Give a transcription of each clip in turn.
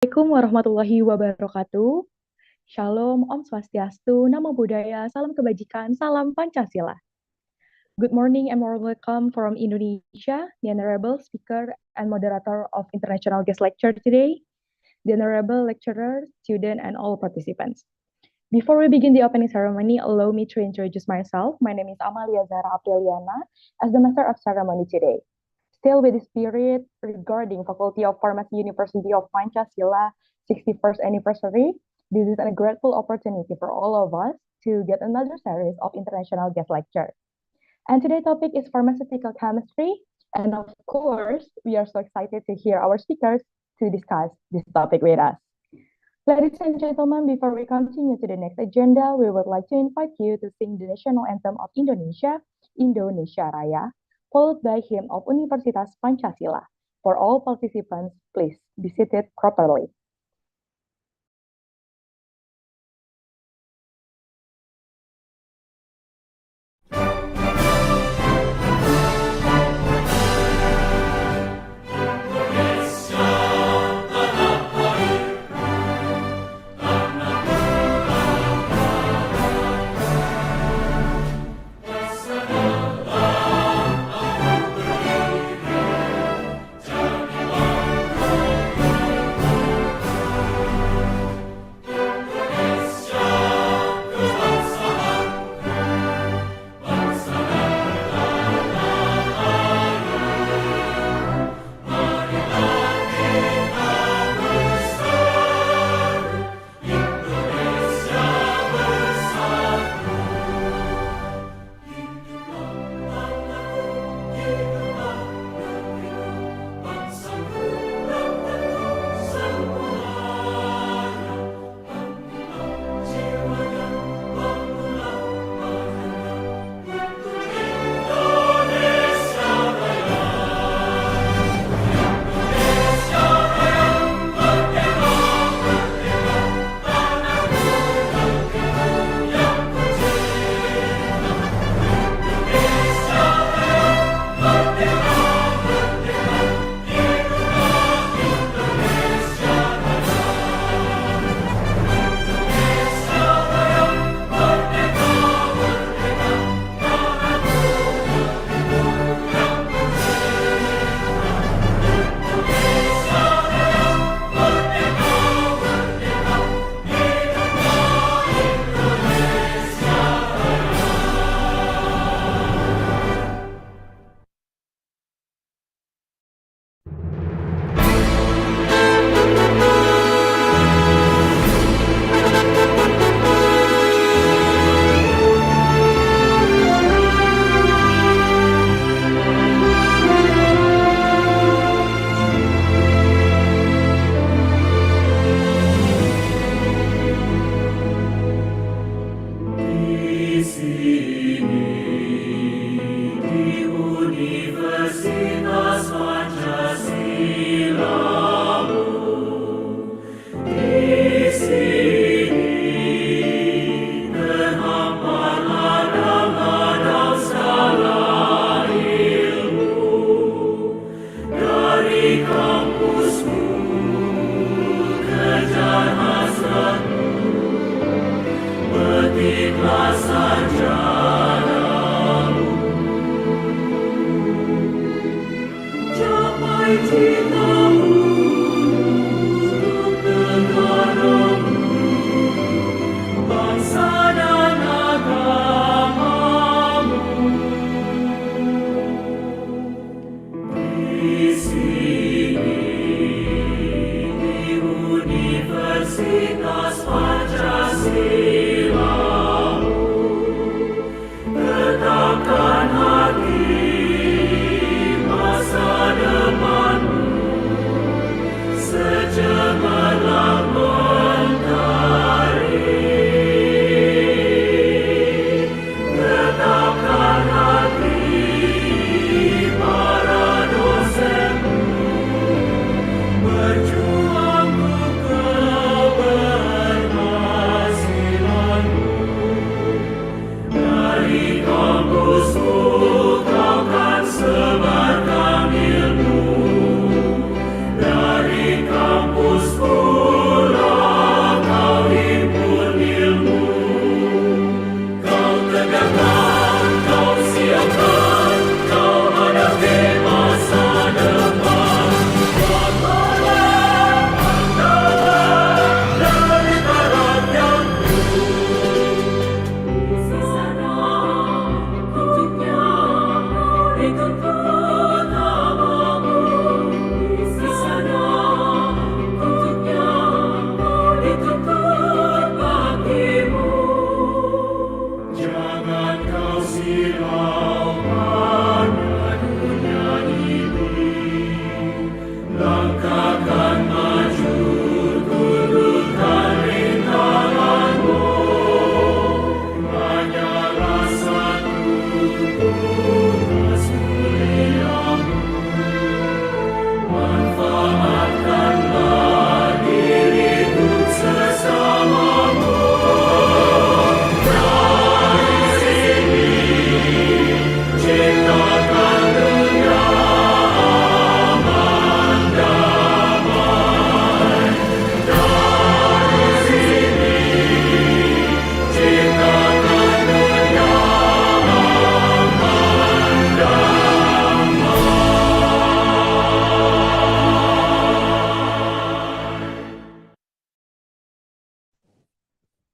Assalamualaikum warahmatullahi wabarakatuh. Shalom, Om Swastiastu, Namo Buddhaya, Salam Kebajikan, Salam Pancasila. Good morning and warm welcome from Indonesia, the Honorable Speaker and Moderator of International Guest Lecture today, the Honorable Lecturer, student, and all participants. Before we begin the opening ceremony, allow me to introduce myself. My name is Amalia Zara Apriliana, as the Master of Ceremony today. Still with the spirit regarding Faculty of Farmasi University of Pancasila 61st anniversary, this is a grateful opportunity for all of us to get another series of international guest lecture. And today's topic is pharmaceutical chemistry. And of course, we are so excited to hear our speakers to discuss this topic with us. Ladies and gentlemen, before we continue to the next agenda, we would like to invite you to sing the national anthem of Indonesia, Indonesia Raya, followed by hymn of Universitas Pancasila. For all participants, please be seated properly.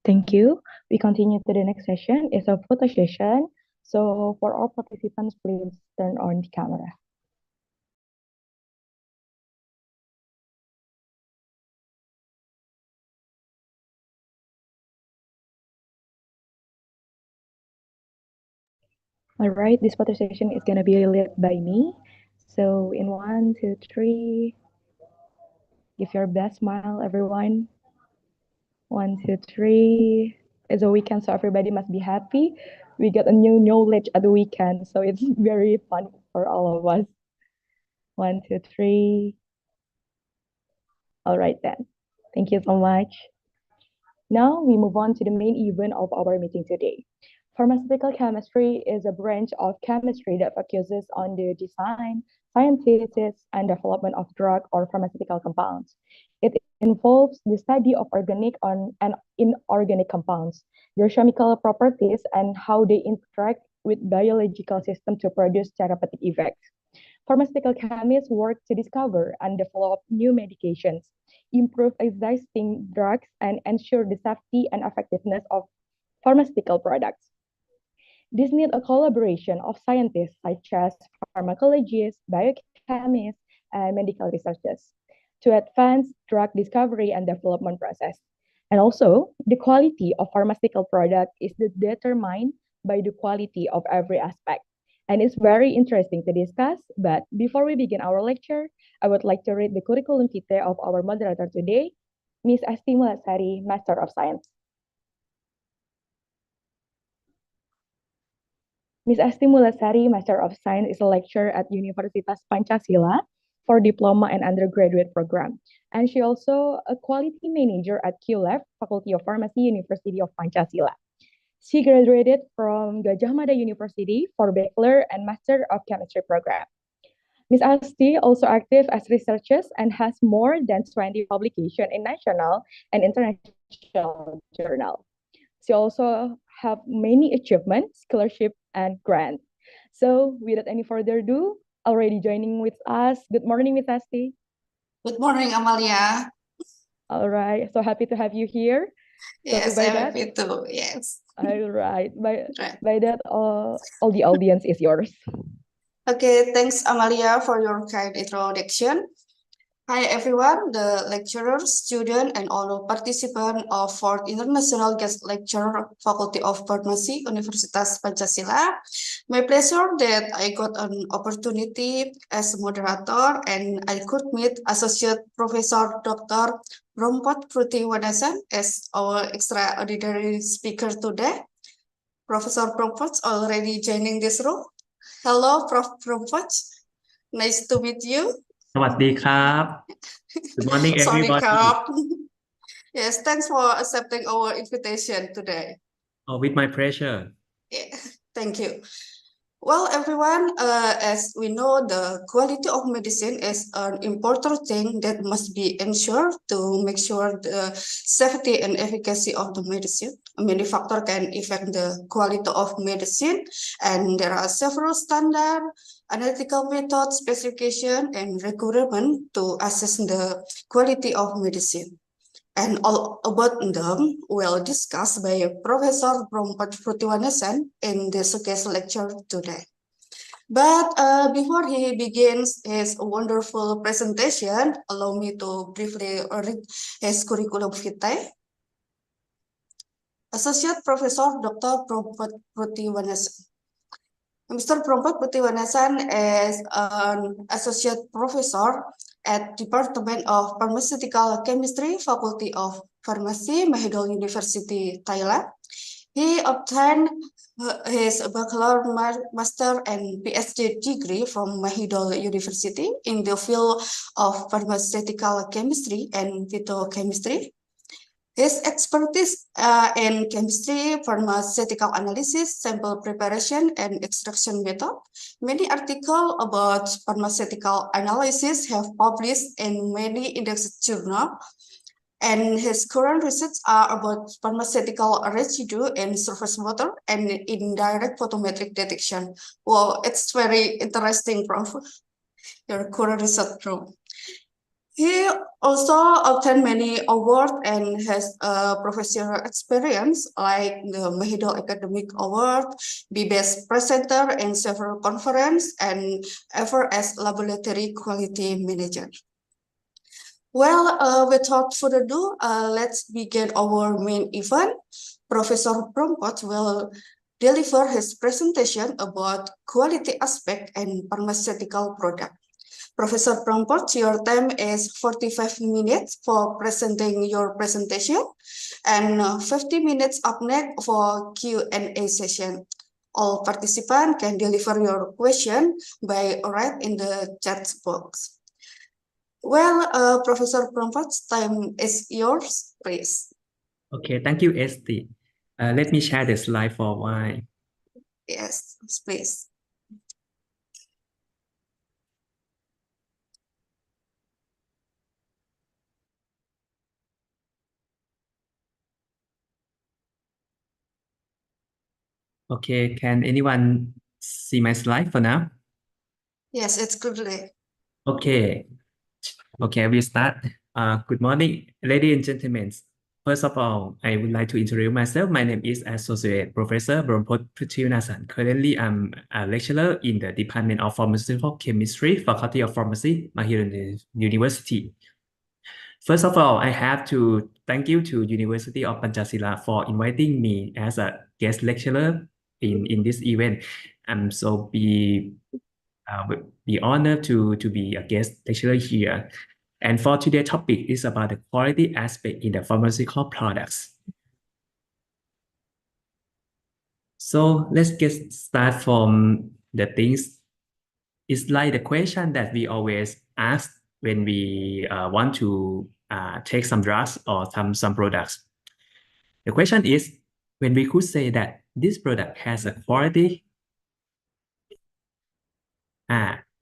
Thank you. We continue to the next session. It's a photo session. So for all participants, please turn on the camera. All right, this photo session is going to be led by me. So in 1, 2, 3, give your best smile, everyone. 1, 2, 3. It's a weekend, so everybody must be happy. We get a new knowledge at the weekend, so it's very fun for all of us. 1, 2, 3. All right then. Thank you so much. Now we move on to the main event of our meeting today. Pharmaceutical chemistry is a branch of chemistry that focuses on the design, synthesis, and development of drug or pharmaceutical compounds. It involves the study of organic and inorganic compounds, their chemical properties, and how they interact with biological systems to produce therapeutic effects. Pharmaceutical chemists work to discover and develop new medications, improve existing drugs, and ensure the safety and effectiveness of pharmaceutical products. This needs a collaboration of scientists such as pharmacologists, biochemists, and medical researchers to advance drug discovery and development process. And also, the quality of pharmaceutical product is determined by the quality of every aspect. And it's very interesting to discuss, but before we begin our lecture, I would like to read the curriculum vitae of our moderator today, Ms. Asti Mulasari, Master of Science. Ms. Asti Mulasari, Master of Science, is a lecturer at Universitas Pancasila for diploma and undergraduate program. And she also a quality manager at QLab, Fakulty of Farmasi University of Pancasila. She graduated from Gajah Mada University for Bachelor and Master of Chemistry program. Ms. Asti also active as researcher and has more than 20 publications in national and international journal. She also have many achievements, scholarship, and grants. So without any further ado, already joining with us. Good morning, Ms. Asti. Good morning, Amalia. All right, so happy to have you here. Yes, I'm happy too. Yes. All right. By that, all the audience is yours. Okay, thanks, Amalia, for your kind introduction. Hi, everyone, the lecturers, student, and all participants of 4th International Guest Lecture, Faculty of Farmasi Universitas Pancasila. My pleasure that I got an opportunity as moderator and I could meet Associate Professor Dr. Rompot Prutiwanasan as our extraordinary speaker today. Professor Rompot already joining this room. Hello, Prof. Rompot. Nice to meet you. สวัสดีครับ Good morning Sorry, everybody. Kap. Yes, thanks for accepting our invitation today. Oh, with my pleasure. Yeah, thank you. Well, everyone, as we know, the quality of medicine is an important thing that must be ensured to make sure the safety and efficacy of the medicine. Many factors can affect the quality of medicine, and there are several standards, analytical methods, specification, and requirement to assess the quality of medicine. And all about them will discussed by Professor Rompot Prutiwanasan in this guest lecture today. But before he begins his wonderful presentation, allow me to briefly read his curriculum vitae. Associate Professor Dr. Rompot Prutiwanasan. Mr. Rompot Prutiwanasan is an associate professor at Department of Pharmaceutical Chemistry, Faculty of Farmasi, Mahidol University, Thailand. He obtained his bachelor, master, and PhD degree from Mahidol University in the field of pharmaceutical chemistry and phytochemistry. His expertise in chemistry, pharmaceutical analysis, sample preparation, and extraction method. Many articles about pharmaceutical analysis have published in many indexed journals, and his current research are about pharmaceutical residue in surface water and indirect photometric detection. Wow, it's very interesting, Prof. Your current research, Prof. He also obtained many awards and has professional experience like the Mahido Academic Award, be Best Presenter in several conferences, and ever as Laboratory Quality Manager. Well, without further ado, let's begin our main event. Professor Prompot will deliver his presentation about quality aspect and pharmaceutical product. Professor Prompot, your time is 45 minutes for presenting your presentation and 50 minutes up next for Q&A session. All participants can deliver your question by write in the chat box. Well, Professor Prompot's time is yours, please. Okay, thank you, Esti. Let me share the slide for a while. Yes, please. Okay, can anyone see my slide for now? Yes, it's good. Okay, we'll start. Good morning, ladies and gentlemen. First of all, I would like to introduce myself. My name is Associate Professor Brompot Prithiwanasan. Currently, I'm a lecturer in the Department of Pharmaceutical Chemistry, Faculty of Pharmacy, Mahidol University. First of all, I have to thank you to University of Pancasila for inviting me as a guest lecturer in this event. I'm so be honored to be a guest lecturer here. And for today's topic is about the quality aspect in the pharmaceutical products. So let's get started from the things. It's like the question that we always ask when we want to take some drugs or some products. The question is, when we could say that this product has a quality.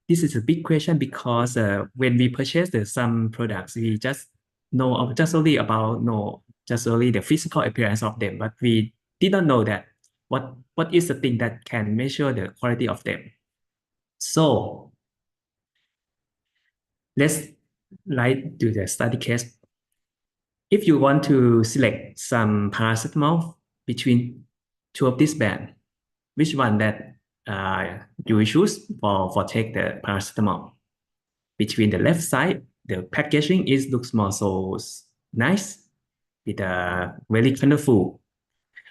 This is a big question because when we purchase some products, we just know just only the physical appearance of them, but we didn't know that what is the thing that can measure the quality of them. So let's do the study case. If you want to select some paracetamol between two of these brands, which one that you will choose for take the paracetamol? Between the left side, the packaging looks more so nice, with very colorful.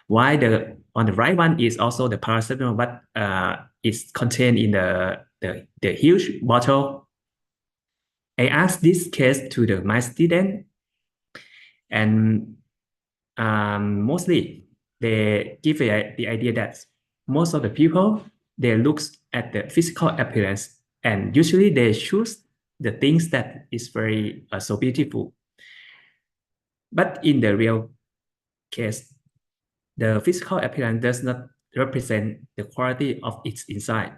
While on the right one is also the paracetamol, but it's contained in the huge bottle. I asked this case to my student, and mostly they give the idea that most of the people, they look at the physical appearance, and usually they choose the things that is very so beautiful. But in the real case, the physical appearance does not represent the quality of its inside.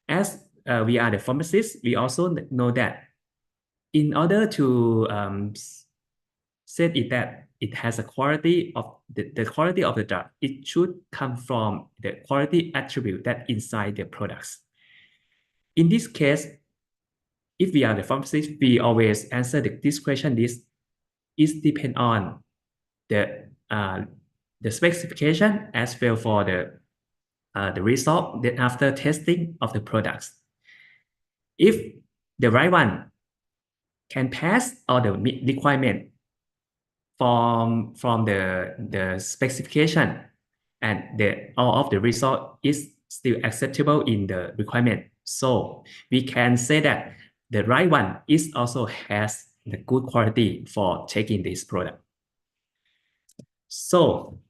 As we are the pharmacists, we also know that in order to say it that it has a quality of the quality of the drug, it should come from the quality attribute that inside the products. In this case, if we are the pharmacist, we always answer this question. This is depend on the specification as well for the result that after testing of the products. If the right one can pass all the requirement from the specification, and all of the result is still acceptable in the requirement, so we can say that the right one is also has the good quality for taking this product. So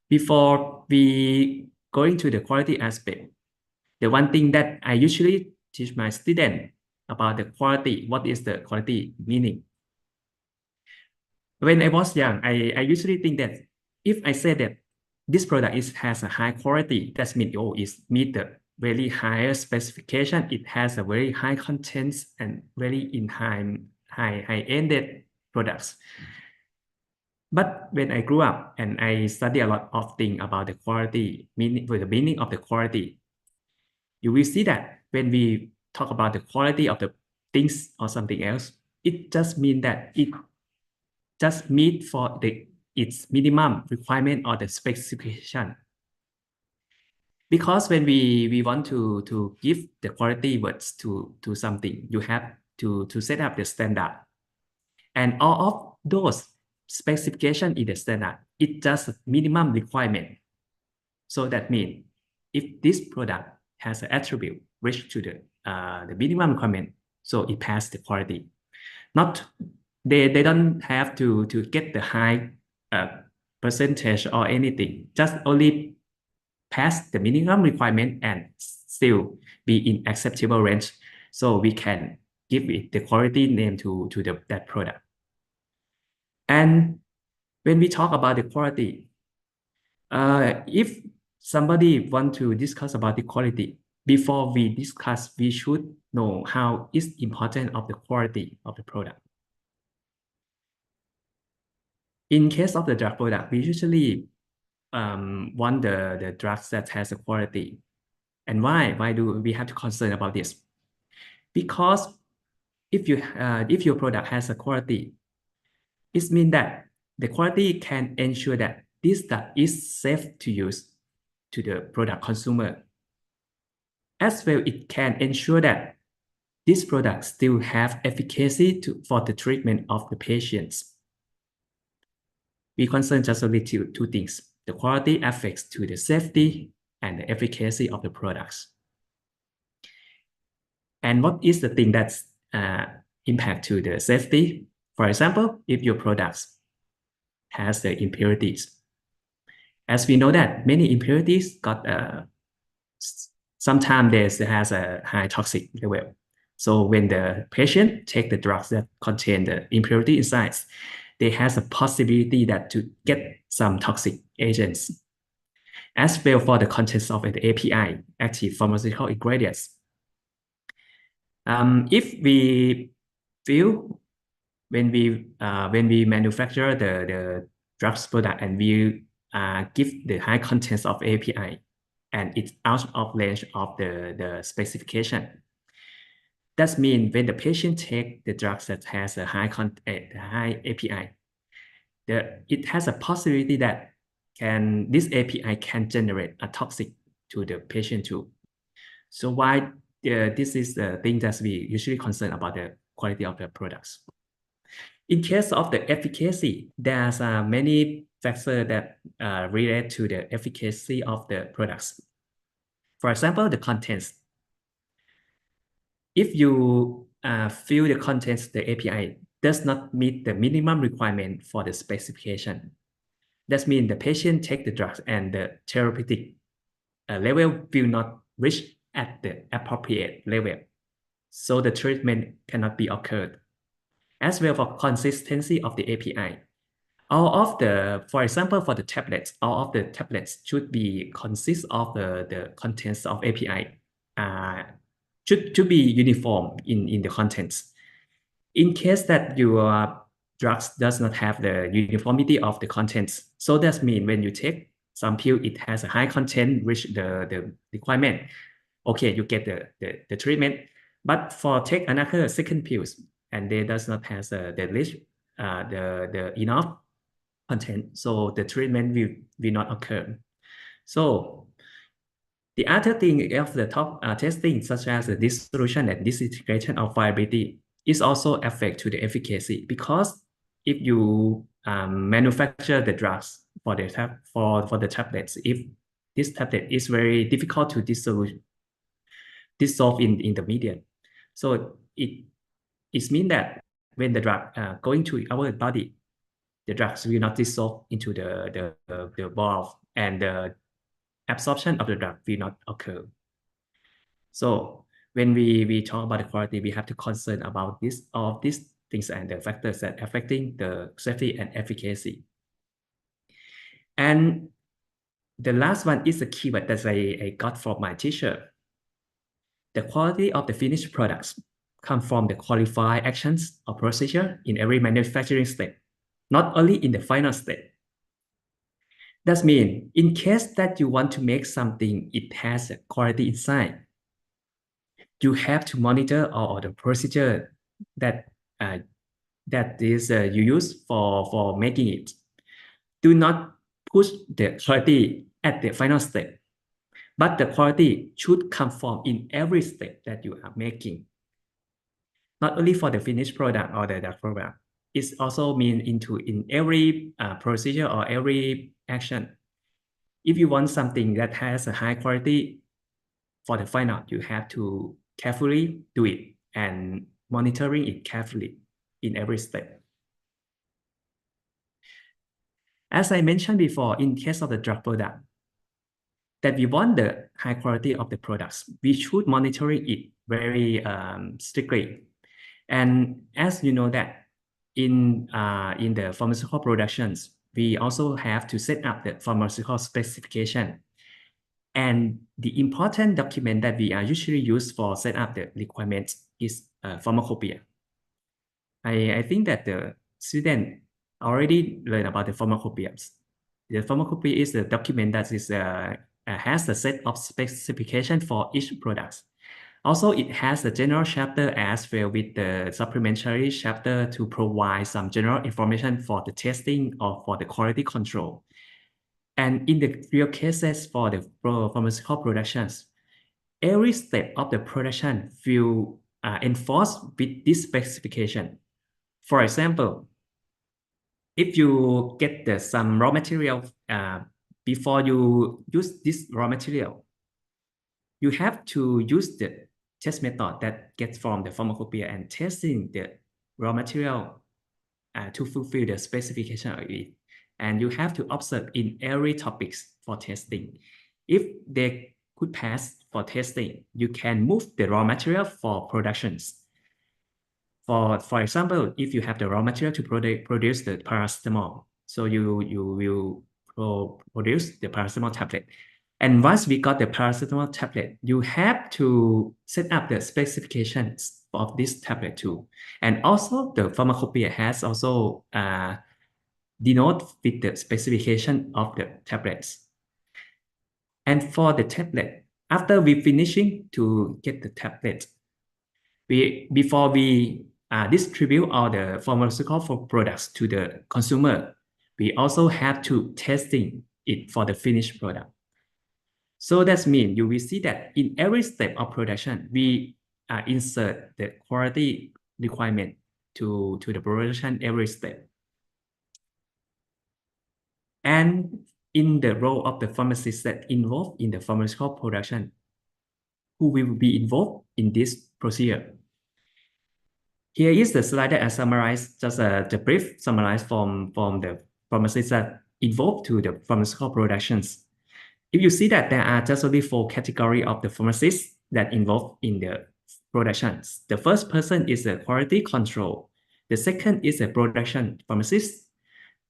before we go into the quality aspect, the one thing that I usually teach my student about the quality, what is the quality meaning? When I was young, I usually think that if I say that this product has a high quality, that means it meet the very high specification. It has a very high contents and very in high-ended products. But when I grew up and I study a lot of things about the quality, the meaning of the quality, you will see that when we talk about the quality of the things or something else. It just means that it just meet for its minimum requirement or the specification. Because when we want to give the quality words to something, you have to set up the standard. And all of those specification in the standard, it's just minimum requirement. So that means if this product has an attribute reach to the minimum requirement, so it passes the quality. Not they don't have to get the high percentage or anything, just only pass the minimum requirement and still be in acceptable range. So we can give it the quality name to that product. And when we talk about the quality, if somebody want to discuss about the quality, before we discuss, we should know how is important of the quality of the product. In case of the drug product, we usually want the drugs that has a quality. And why do we have to concern about this? Because if your product has a quality, it means that the quality can ensure that this drug is safe to use to the product consumer. As well, it can ensure that this product still have efficacy for the treatment of the patients. We concern just only two things. The quality affects to the safety and the efficacy of the products. And what is the thing that's impact to the safety? For example, if your products has the impurities. As we know that many impurities got sometimes there has a high toxic level. So when the patient take the drugs that contain the impurity inside, they has a possibility that to get some toxic agents. As well for the contents of the API, active pharmaceutical ingredients. If we feel when we manufacture the drugs product and we give the high contents of API and it's out of range of the specification. That means when the patient take the drugs that has a high API, it has a possibility that this API can generate a toxic to the patient too. So why this is the thing that we usually concern about the quality of the products. In case of the efficacy, there's many factors that relate to the efficacy of the products. For example, the contents. If you feel the contents, the API does not meet the minimum requirement for the specification, that means the patient take the drugs and the therapeutic level will not reach at the appropriate level. So the treatment cannot be occurred. As well for consistency of the API. For example, for the tablets, all of the tablets should be consist of the contents of API. Should be uniform in the contents. In case that your drugs does not have the uniformity of the contents, so that means when you take some pill, it has a high content, reach the requirement. Okay, you get the treatment. But for take another second pills, and they does not have the list, the enough content, so the treatment will not occur. So the other thing of the top testing, such as the dissolution and disintegration of viability, is also affect to the efficacy, because if you manufacture the drugs for the tablets, if this tablet is very difficult to dissolve in the medium, so it means that when the drug going to our body, the drugs will not dissolve into the ball, and the absorption of the drug will not occur. So when we talk about the quality, we have to concern about all of these things and the factors that affecting the safety and efficacy. And the last one is a keyword that I got from my teacher. The quality of the finished products come from the qualified actions or procedure in every manufacturing step, not only in the final step. That means in case that you want to make something, it has a quality inside. you have to monitor all the procedure that is you use for making it. Do not push the quality at the final step, but the quality should come from in every step that you are making. Not only for the finished product or the product, it's also mean in every procedure or every action. If you want something that has a high quality for the final, you have to carefully do it and monitoring it carefully in every step. As I mentioned before, in case of the drug product, that we want the high quality of the products, we should monitor it very strictly. And as you know that in the pharmaceutical productions, we also have to set up the pharmaceutical specification. And the important document that we are usually use for set up the requirements is pharmacopoeia. I think that the student already learned about the pharmacopoeias. The pharmacopoeia is the document that is has a set of specification for each product. Also, it has a general chapter as well with the supplementary chapter to provide some general information for the testing or for the quality control. And in the real cases for the pharmaceutical productions, every step of the production will enforce with this specification. For example, if you get some raw material before you use this raw material, you have to use the test method that gets from the pharmacopoeia and testing the raw material to fulfill the specification of it. And you have to observe in every topics for testing. If they could pass for testing, you can move the raw material for productions. For example, if you have the raw material to produce the paracetamol, so you will produce the paracetamol tablet. And once we got the paracetamol tablet, you have to set up the specifications of this tablet too. And also the pharmacopoeia has also denote with the specification of the tablets. And for the tablet, after we finishing to get the tablet, before we distribute all the pharmaceutical products to the consumer, we also have to testing it for the finished product. So that means you will see that in every step of production, we insert the quality requirement to the production every step. And in the role of the pharmacist that involved in the pharmaceutical production, who will be involved in this procedure. Here is the slide that I summarized, just the brief summarize from the pharmacists that involved to the pharmaceutical productions. If you see that there are just only 4 categories of the pharmacists that involved in the productions. The first person is a quality control. The second is a production pharmacist.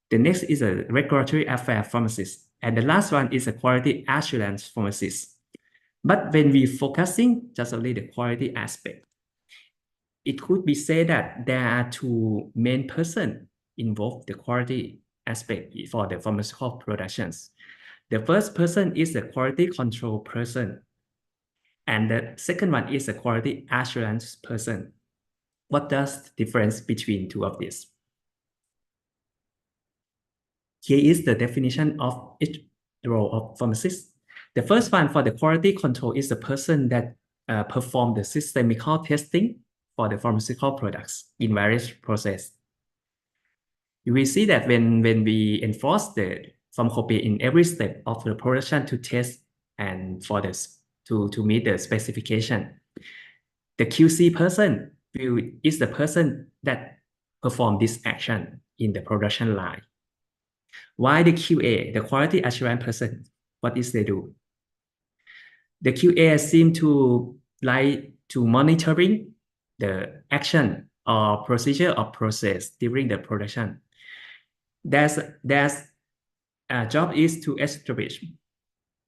The next is a regulatory affair pharmacist. And the last one is a quality assurance pharmacist. But when we focusing just only the quality aspect, it could be said that there are 2 main persons involved in the quality aspect for the pharmaceutical productions. The first person is a quality control person, and the second one is a quality assurance person. What does the difference between 2 of these? Here is the definition of each role of pharmacist. The first one for the quality control is the person that perform the systemical testing for the pharmaceutical products in various processes. You will see that when we enforce the pharmacopoeia in every step of the production to test and for this to meet the specification, the QC person is the person that perform this action in the production line. Why the QA, the quality assurance person, what is they do? The QA seem to like to monitoring the action or procedure or process during the production. Their job is to establish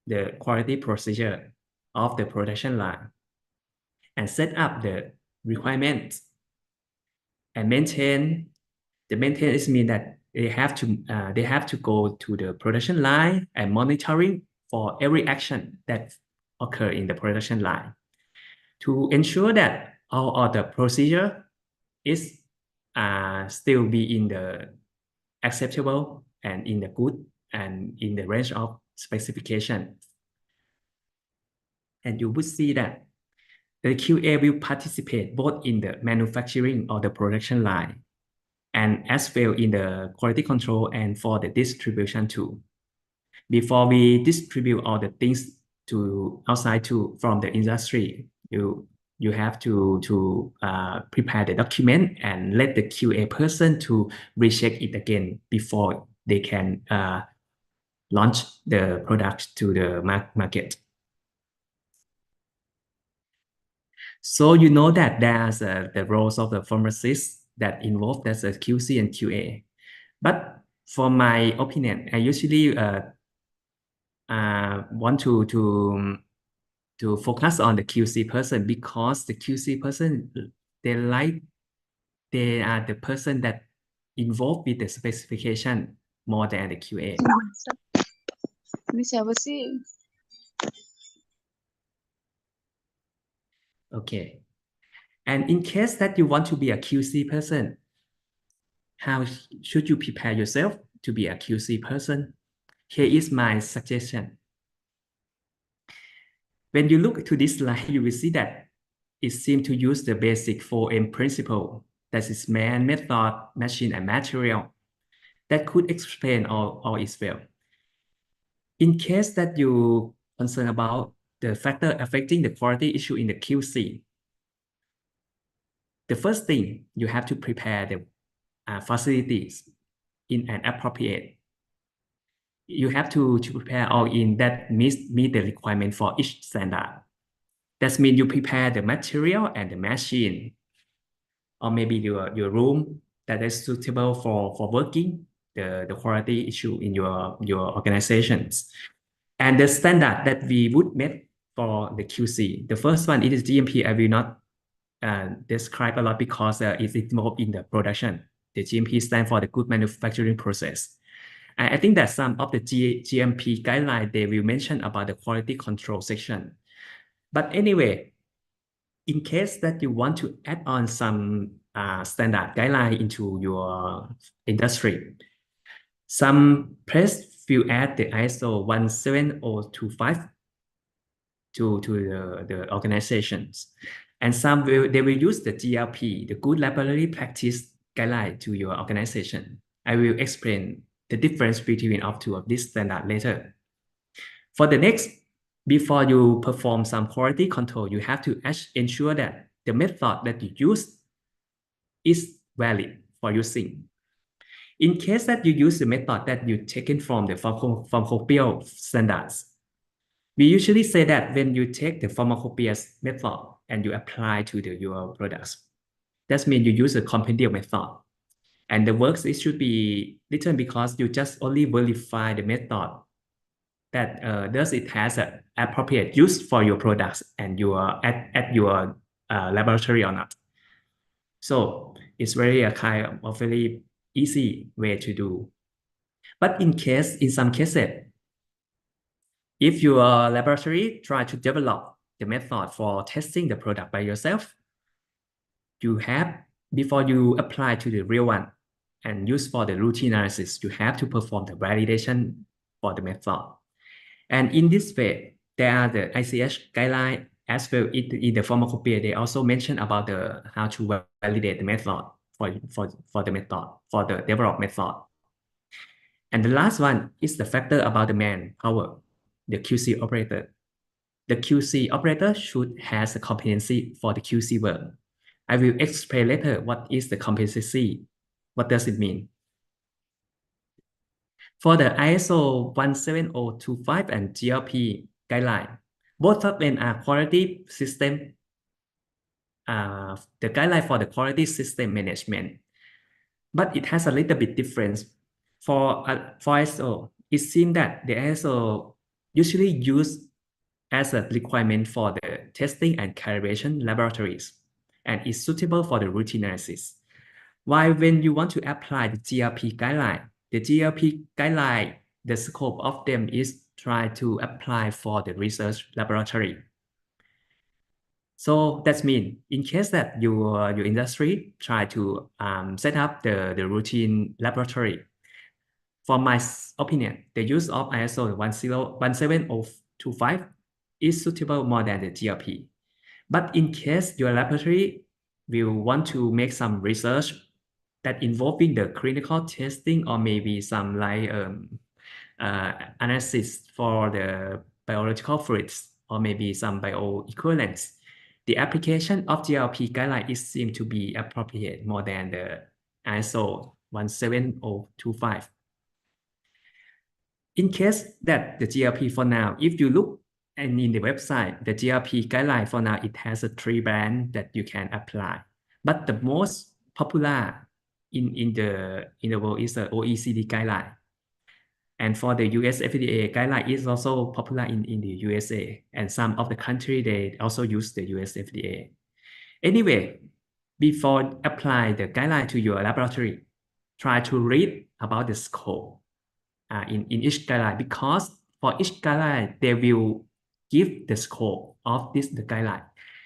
the quality procedure of the production line and set up the requirements and maintain. The maintenance means that they have to go to the production line and monitoring for every action that occur in the production line. to ensure that all of the procedure is still be in the acceptable and in the good and in the range of specification. And you would see that the QA will participate both in the manufacturing or the production line and as well in the quality control and for the distribution too. Before we distribute all the things to outside from the industry, you have to prepare the document and let the QA person to recheck it again before they can launch the product to the market. So you know that there's the roles of the pharmacist that involved as a QC and QA. But for my opinion, I usually want to focus on the QC person because the QC person they are the person that involved with the specification more than the QA. Ini siapa sih? Okay. And in case that you want to be a QC person, how should you prepare yourself to be a QC person? Here is my suggestion. When you look to this slide, you will see that it seems to use the basic 4M principle, that is man, method, machine, and material. That could explain all is well. In case that you concern about the factor affecting the quality issue in the QC, the first thing you have to prepare the facilities in an appropriate. You have to prepare all in that meet the requirement for each standard. That means you prepare the material and the machine, or maybe your room that is suitable for working the quality issue in your organizations. And the standard that we would meet for the QC. The first one is GMP. I will not describe a lot because it's involved in the production. The GMP stands for the good manufacturing process. I think that some of the GMP guidelines, they will mention about the quality control section. But anyway, in case that you want to add on some standard guideline into your industry, some place will add the ISO 17025 to the organizations. And some they will use the GLP, the Good Laboratory Practice guideline to your organization. I will explain the difference between up two of this standard later. For the next, before you perform some quality control, you have to ensure that the method that you use is valid for using. In case that you use the method that you taken from the pharmacopoeia standards, we usually say that when you take the pharmacopoeia method and you apply to your products, that means you use a compendium method. And the works, it should be written because you just only verify the method that does it has an appropriate use for your products and your at your laboratory or not. So it's very a kind of very easy way to do. But in some cases, if your laboratory try to develop the method for testing the product by yourself, you have, before you apply to the real one and use for the routine analysis, you have to perform the validation for the method. And in this way, there are the ICH guideline as well in the pharmacopoeia. They also mention about how to validate the method for the method, for the developed method. And the last one is the factor about the manpower, the QC operator. The QC operator should have a competency for the QC work. I will explain later what is the competency. What does it mean? For the ISO 17025 and GLP guideline, both of them are quality system, the guideline for the quality system management. But it has a little bit difference. For ISO, it seems that the ISO usually used as a requirement for the testing and calibration laboratories and is suitable for the routine analysis. While when you want to apply the GLP guideline, the scope of them is try to apply for the research laboratory. So that means in case that your industry try to set up the routine laboratory, from my opinion, the use of ISO 17025 is suitable more than the GLP. But in case your laboratory will want to make some research that involving the clinical testing or maybe some like analysis for the biological fluids or maybe some bioequivalents, the application of GLP guideline is seen to be appropriate more than the ISO 17025. In case that the GLP for now, if you look and in the website, the GLP guideline for now, it has a 3 brand that you can apply. But the most popular in the world is the OECD guideline. And for the US FDA guideline is also popular in the USA. And some of the country, they also use the US FDA. Anyway, before apply the guideline to your laboratory, try to read about the scope in each guideline, because for each guideline, they will give the scope of the guideline.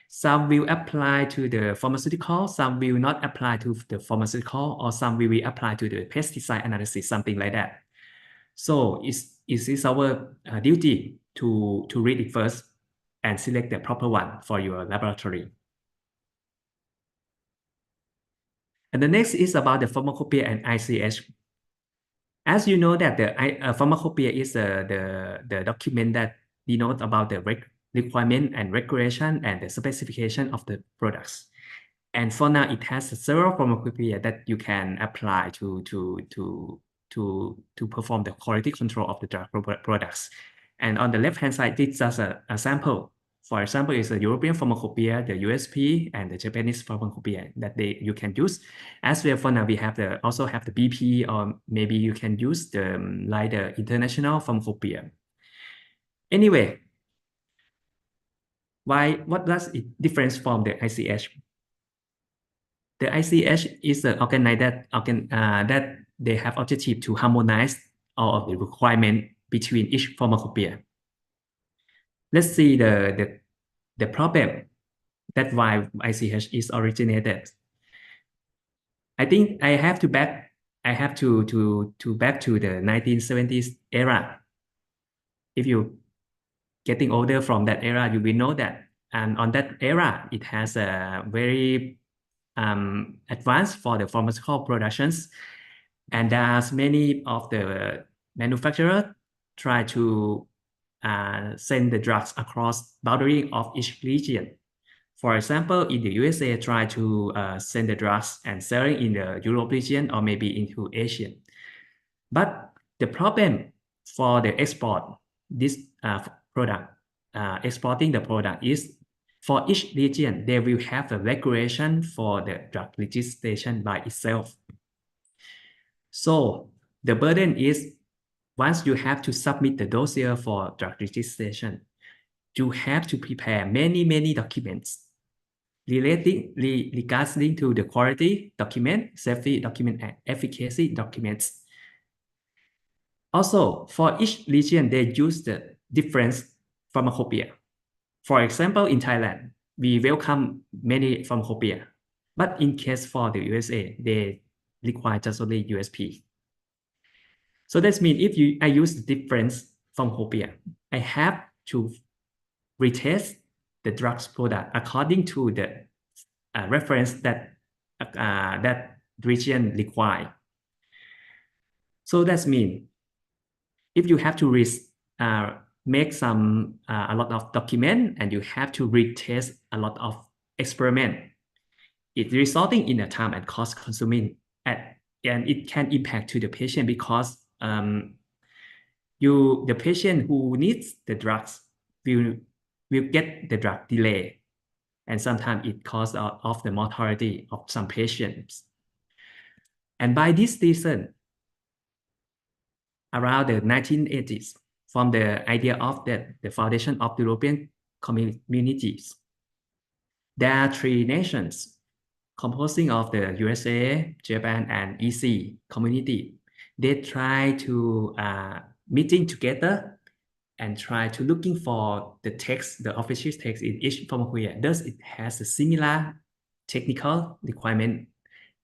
Some will apply to the pharmaceutical, some will not apply to the pharmaceutical, or some will apply to the pesticide analysis, something like that. So it is our duty to read it first and select the proper one for your laboratory. And the next is about the pharmacopoeia and ICH. As you know that the pharmacopoeia is the document that denotes about the requirement and regulation and the specification of the products. And for now, it has several pharmacopoeia that you can apply to perform the quality control of the drug products. And on the left-hand side, it's just a sample. For example, it's the European pharmacopoeia, the USP, and the Japanese pharmacopoeia that you can use. As well, for now, we have also have the BP, or maybe you can use the like the international pharmacopoeia. Anyway, what does it difference from the ICH? The ICH is an organ that they have objective to harmonize all of the requirement between each pharmacopoeia. Let's see the problem that why ICH is originated. I think I have to back to the 1970s era. If you getting older from that era, you will know that, and on that era, it has a very advanced for the pharmaceutical productions, and there's many of the manufacturers try to send the drugs across boundary of each region. For example, in the USA, try to send the drugs and selling in the Europe region or maybe into Asia. But the problem for the export this product, exporting the product is for each region, they will have a regulation for the drug registration by itself. So the burden is, once you have to submit the dossier for drug registration, you have to prepare many documents regarding to the quality document, safety document, and efficacy documents. Also, for each region, they use the different pharmacopoeia. For example, in Thailand, we welcome many pharmacopoeia, but in case for the USA, they require just only USP. So that means if I use the different pharmacopoeia, I have to retest the drugs product according to the reference that that region require. So that means if you have to make some a lot of document and you have to retest a lot of experiment, it resulting in a time and cost consuming, and it can impact to the patient, because the patient who needs the drugs will get the drug delay, and sometimes it causes of the mortality of some patients. And by this reason, around the 1980s, from the idea of the foundation of the European communities, there are 3 nations composing of the USA, Japan, and EC community. They try to meeting together and try to looking for the text, the official text in each pharmacopoeia. Does it has a similar technical requirement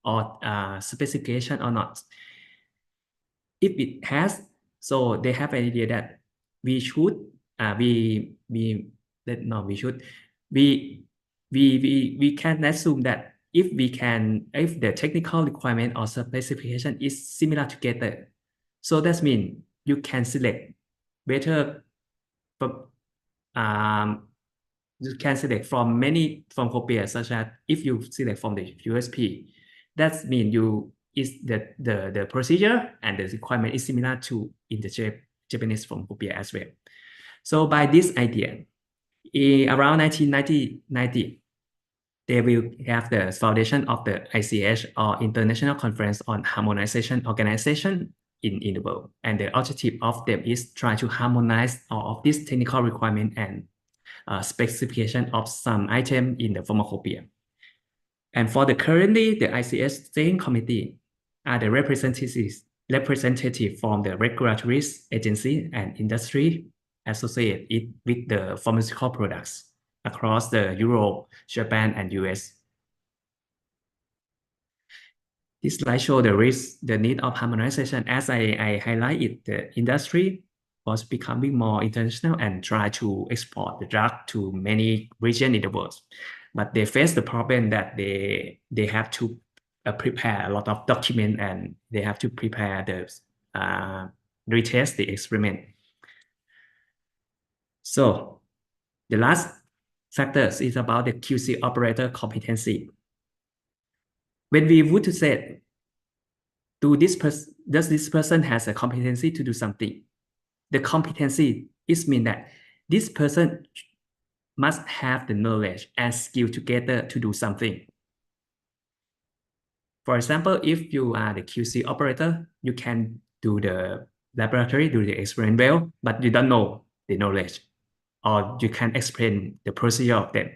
or specification or not? If it has, so they have an idea that we should we can assume that if the technical requirement or specification is similar together, so that means you can select better you can select from many pharmacopoeia, such as if you select from the USP, that means the procedure and the requirement is similar to in the Japanese pharmacopoeia as well. So by this idea, around 1990, they will have the foundation of the ICH or International Conference on Harmonization Organization in the world. And the objective of them is try to harmonize all of this technical requirement and specification of some item in the pharmacopoeia. And for the currently, the ICH Steering Committee are the representative from the regulatory agency and industry associated with the pharmaceutical products across the Europe, Japan, and US. This slide shows the need of harmonization. As I highlighted, the industry was becoming more international and try to export the drug to many regions in the world. But they face the problem that they have to prepare a lot of documents and they have to prepare the retest the experiment. So the last factor is about the QC operator competency. When we would to say, does this person has a competency to do something? The competency is mean that this person must have the knowledge and skill together to do something. For example, if you are the QC operator, you can do the laboratory, do the experiment well, but you don't know the knowledge, or you can explain the procedure of them.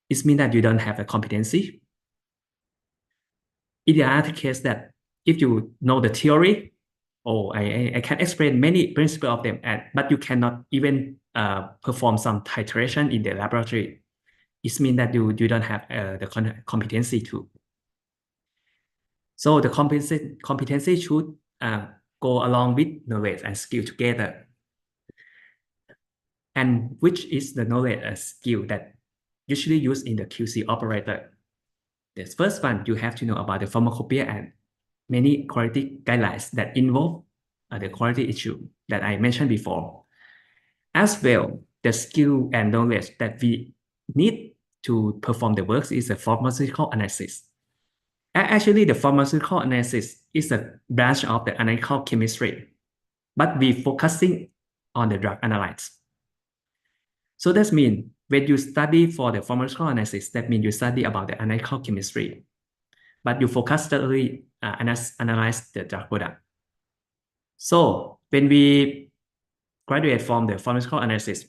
It means that you don't have a competency. In the other case that if you know the theory, I can explain many principles of them, but you cannot even perform some titration in the laboratory. It means that you don't have the competency to. So the competency should go along with knowledge and skill together. And which is the knowledge and skill that usually used in the QC operator? The first one, you have to know about the pharmacopoeia and many quality guidelines that involve the quality issue that I mentioned before. As well, the skill and knowledge that we need to perform the works is a pharmaceutical analysis. Actually, the pharmaceutical analysis is a branch of the analytical chemistry, but we focusing on the drug analytes. So that means when you study for the pharmaceutical analysis, that means you study about the analytical chemistry, but you focus study analyze the drug product. So when we graduate from the pharmaceutical analysis,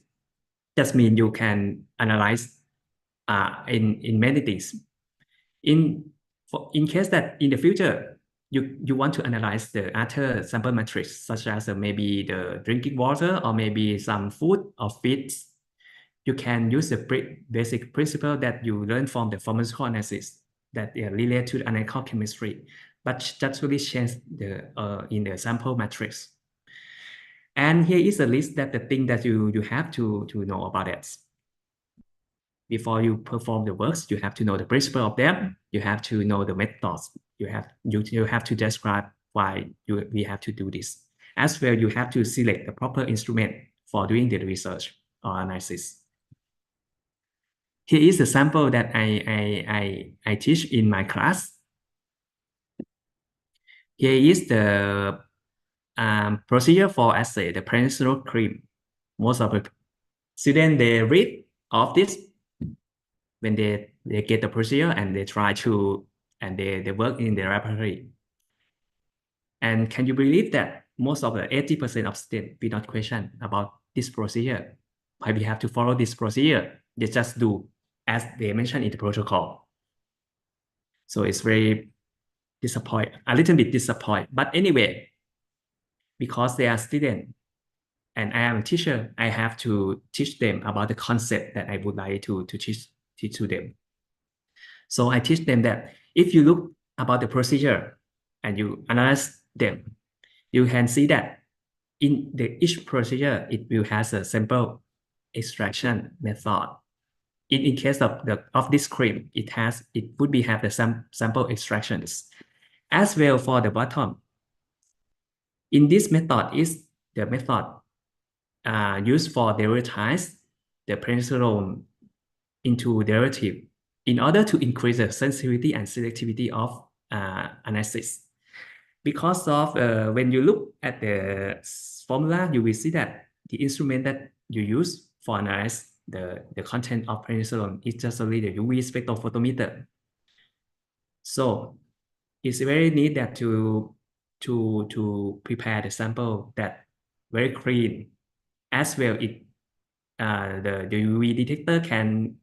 that means you can analyze in many things. In case that in the future you want to analyze the other sample matrix, such as maybe the drinking water or maybe some food or feeds, you can use the basic principle that you learn from the pharmaceutical analysis that relate to the analytical chemistry, but just really change in the sample matrix. And here is a list that the thing that you have to know about it. Before you perform the works, you have to know the principle of them. You have to know the methods. You have to describe why we have to do this. As well, you have to select the proper instrument for doing the research or analysis. Here is a sample that I teach in my class. Here is the procedure for assay the penicillin cream. Most of the students, they read of this when they get the procedure and they try to, and they work in the laboratory. And can you believe that most of the 80% of students will not question about this procedure? Why we have to follow this procedure? They just do as they mentioned in the protocol. So it's very a little bit disappointing. But anyway, because they are students, and I am a teacher, I have to teach them about the concept that I would like to teach to them. So I teach them that if you look about the procedure and you analyze them, you can see that in each procedure, it will has a sample extraction method. In case of this cream, it would be have the sample extractions. As well for the bottom. In this method is the method used for derivatize the prednisolone into derivative in order to increase the sensitivity and selectivity of analysis. Because of when you look at the formula, you will see that the instrument that you use for analyze the content of prednisolone is just only the UV spectrophotometer. So it's very neat that to prepare the sample that very clean. As well, the UV detector can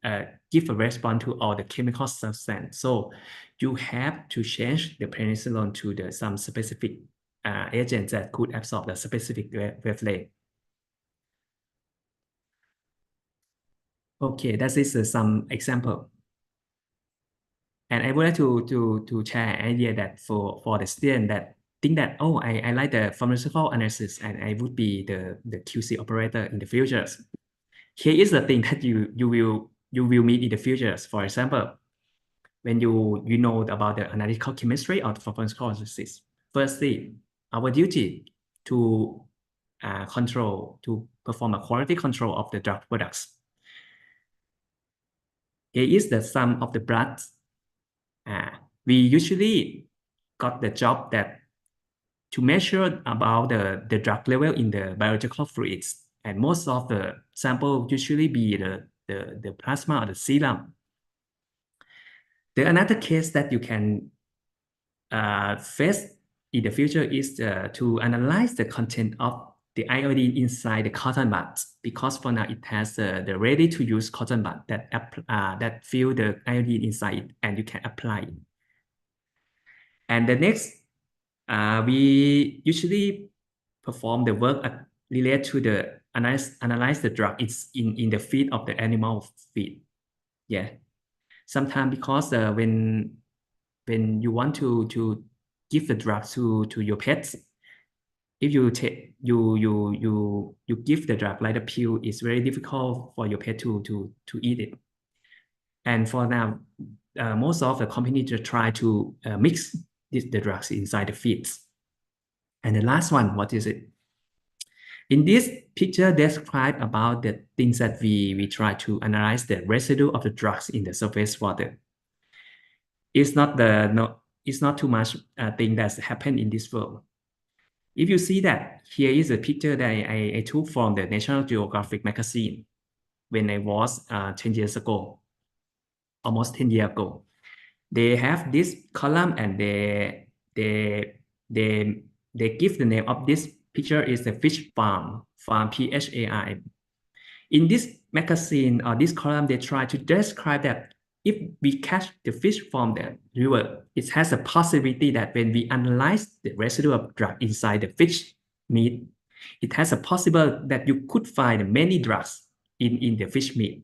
give a response to all the chemical substance. So you have to change the prednisolone to some specific agents that could absorb the specific wavelength. Okay, that is some example. And I would like to share an idea that for the student that think that, oh, I like the pharmaceutical analysis and I would be the QC operator in the future. Here is the thing that you will meet in the future. For example, when you know about the analytical chemistry of pharmaceutical analysis, firstly, our duty to perform a quality control of the drug products. Here is the sum of the blood. We usually got the job that to measure about the drug level in the biological fluids, and most of the sample usually be the plasma or the serum. The another case that you can face in the future is to analyze the content of the iodine inside the cotton buds, because for now it has the ready-to-use cotton bud that fill the iodine inside it, and you can apply it. And the next, we usually perform the work related to the analyze the drug in the feed of the animal feed. Yeah, sometimes because when you want to give the drug to your pets, if you take you give the drug like a pill, it's very difficult for your pet to eat it. And for now, most of the companies just try to mix the drugs inside the feeds. And the last one, what is it? In this picture, describe about the things that we try to analyze the residue of the drugs in the surface water. It's not too much thing that's happened in this world. If you see that, here is a picture that I took from the National Geographic magazine when I was 10 years ago, almost 10 years ago. They have this column and they give the name of this picture is the fish farm PHARM. In this magazine or this column, they try to describe that if we catch the fish from the river, it has a possibility that when we analyze the residue of drug inside the fish meat, it has a possible that you could find many drugs in the fish meat.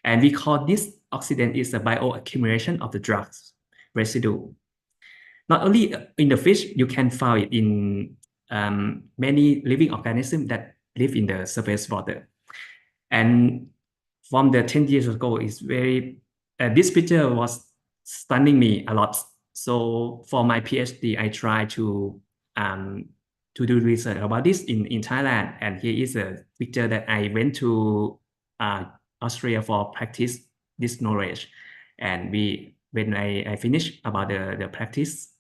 And we call this oxidant is a bioaccumulation of the drugs residue. Not only in the fish, you can find it in many living organisms that live in the surface water. And from the 10 years ago, it's very, this picture was stunning me a lot. So for my PhD, I tried to do research about this in Thailand. And here is a picture that I went to Australia for practice this knowledge. And when I finished about the practice,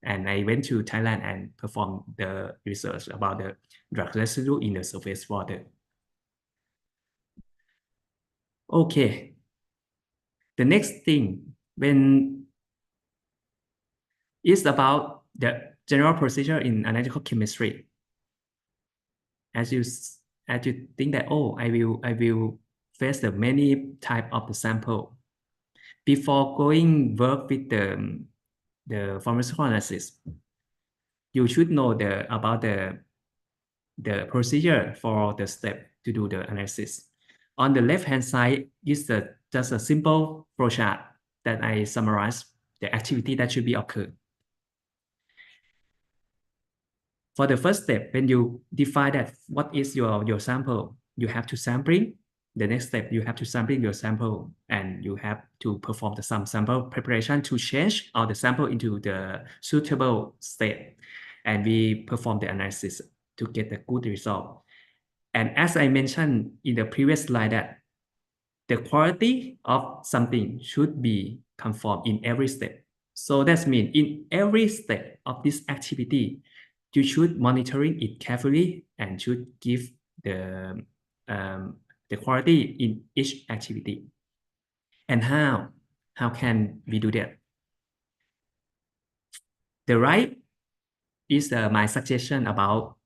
and I went to Thailand and performed the research about the drug residue in the surface water. Okay. The next thing is about the general procedure in analytical chemistry. As you think that, oh, I will face the many type of the sample. Before going work with the pharmaceutical analysis, you should know about the the procedure for the step to do the analysis. On the left-hand side is just a simple flowchart that I summarize the activity that should be occurred. For the first step, when you define that what is your sample, you have to sampling. The next step, you have to sampling your sample, and you have to perform some sample preparation to change all the sample into the suitable state. And we perform the analysis to get a good result. And as I mentioned in the previous slide, that the quality of something should be conformed in every step. So that means in every step of this activity, you should monitoring it carefully and should give the quality in each activity. And how can we do that? The right is my suggestion about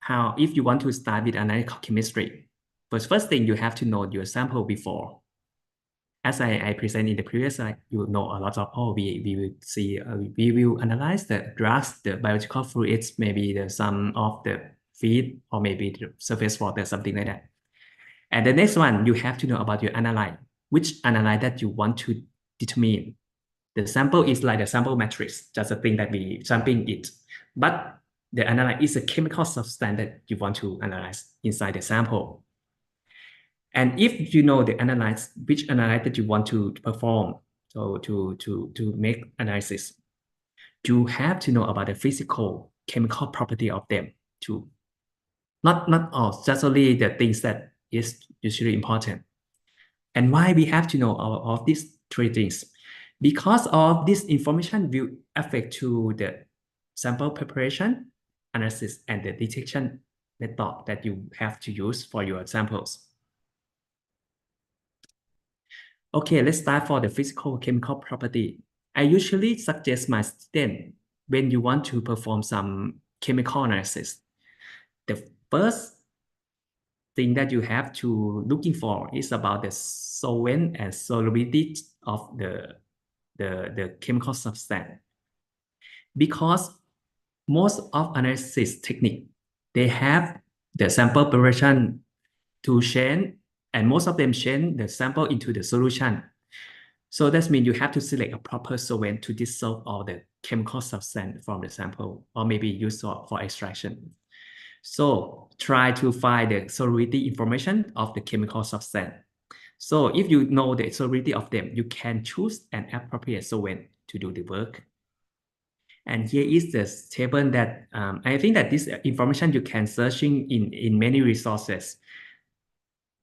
how, if you want to start with analytical chemistry, but first thing you have to know your sample before. As I present in the previous slide, you know a lot of, we will see, we will analyze the drugs, the biological fluids, maybe some of the feed, or maybe the surface water, something like that. And the next one, you have to know about your analyte, which analyte that you want to determine. The sample is like the sample matrix, just a thing that we sampling it. But the analyte is a chemical substance that you want to analyze inside the sample. And if you know the analyte, which analyte that you want to perform, so to make analysis, you have to know about the physical chemical property of them too. Not all, just only the things that is usually important. And why we have to know all of these three things? Because of this information will affect to the sample preparation, analysis, and the detection method that you have to use for your samples. Okay, let's start for the physical chemical property. I usually suggest my students, when you want to perform some chemical analysis, the first thing that you have to looking for is about the solvent and solubility of the chemical substance. Because most of analysis technique, they have the sample preparation to change, and most of them change the sample into the solution. So that means you have to select a proper solvent to dissolve all the chemical substance from the sample, or maybe use for extraction. So try to find the solubility information of the chemical substance. So if you know the solubility of them, you can choose an appropriate solvent to do the work. And here is the table that I think that this information you can searching in many resources.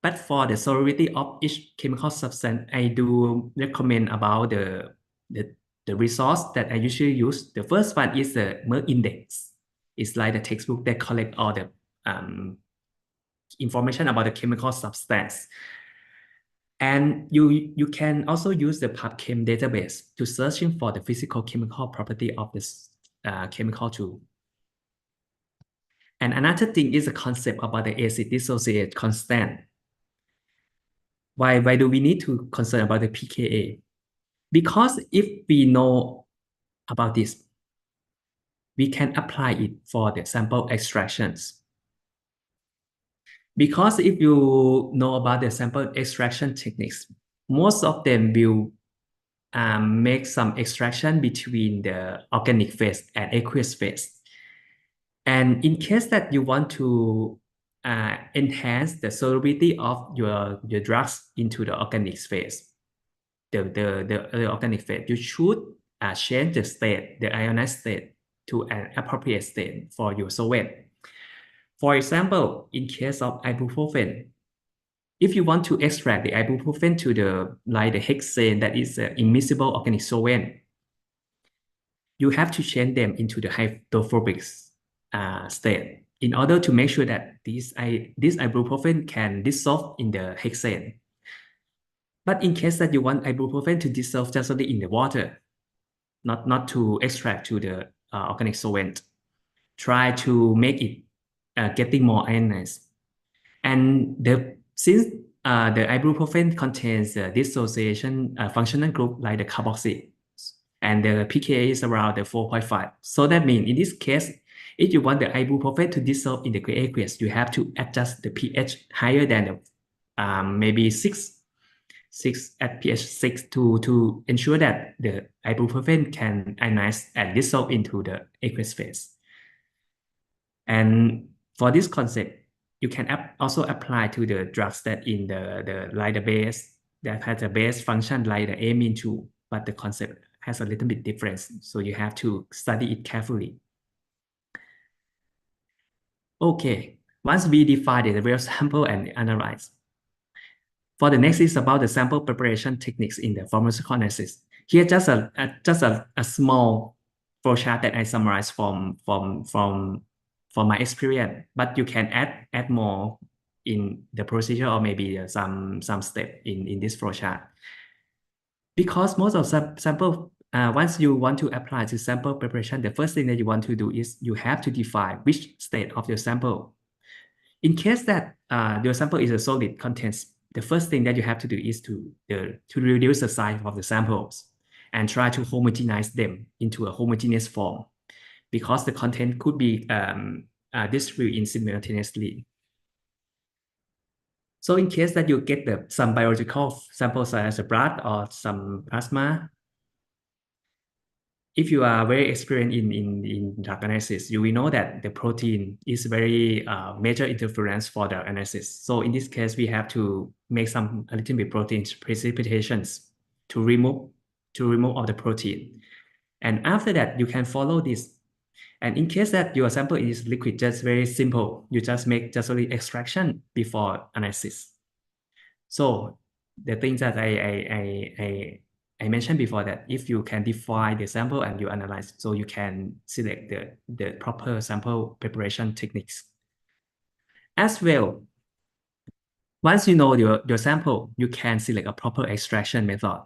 But for the solubility of each chemical substance, I do recommend about the resource that I usually use. The first one is the Merck Index. It's like the textbook that collect all the information about the chemical substance. And you can also use the PubChem database to searching for the physical chemical property of this chemical too. And another thing is the concept about the acid dissociate constant. Why do we need to concern about the pKa? Because if we know about this, we can apply it for the sample extractions. Because if you know about the sample extraction techniques, most of them will make some extraction between the organic phase and aqueous phase. And in case that you want to enhance the solubility of your drugs into the organic phase, the organic phase, you should change the state, the ionized state, to an appropriate state for your solvent. For example, in case of ibuprofen, if you want to extract the ibuprofen to the hexane that is an immiscible organic solvent, you have to change them into the hydrophobic state in order to make sure that this ibuprofen can dissolve in the hexane. But in case that you want ibuprofen to dissolve just only in the water, not to extract to the organic solvent, try to make it getting more ionized. And since the ibuprofen contains the dissociation functional group like the carboxy, and the pKa is around the 4.5. So that means in this case, If you want the ibuprofen to dissolve in the aqueous, you have to adjust the pH higher than the, maybe 6 at pH 6 to ensure that the ibuprofen can ionize and dissolve into the aqueous phase. And for this concept, you can also apply to the drugs that in the like the base that has a base function like the amine 2, but the concept has a little bit difference. So you have to study it carefully. Okay, once we define the real sample and analyze. For the next is about the sample preparation techniques in the pharmaceutical analysis. Here, just a small flowchart that I summarized from my experience, but you can add more in the procedure or maybe some step in this flowchart. Because most of sample, once you want to apply to sample preparation, the first thing that you want to do is you have to define which state of your sample. In case that your sample is a solid contents, the first thing that you have to do is to reduce the size of the samples and try to homogenize them into a homogeneous form, because the content could be distributed simultaneously. So in case that you get some biological samples such as blood or some plasma, if you are very experienced in drug analysis, you will know that the protein is very major interference for the analysis. So in this case, we have to make a little bit protein precipitations to remove all the protein. And after that, you can follow this. And in case that your sample is liquid, just very simple. You just make just only extraction before analysis. So the things that I mentioned before, that if you can define the sample and you analyze, so you can select the proper sample preparation techniques. As well, once you know your sample, you can select a proper extraction method.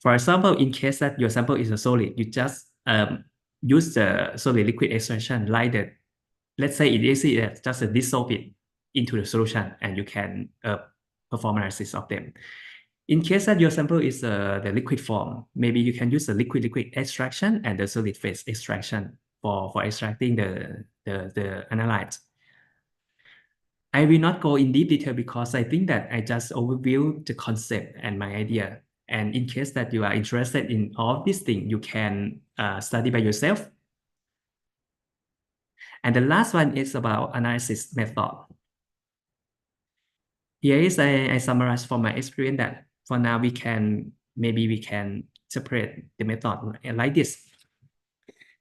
For example, in case that your sample is a solid, you just use the solid liquid extraction like that. Let's say it is just dissolve it into the solution and you can perform analysis of them. In case that your sample is the liquid form, maybe you can use the liquid extraction and the solid phase extraction for extracting the analytes. I will not go in deep detail because I think that I just overview the concept and my idea. And in case that you are interested in all of these things, you can study by yourself. And the last one is about analysis method. Here is I summarize from my experience that for now we can separate the method like this.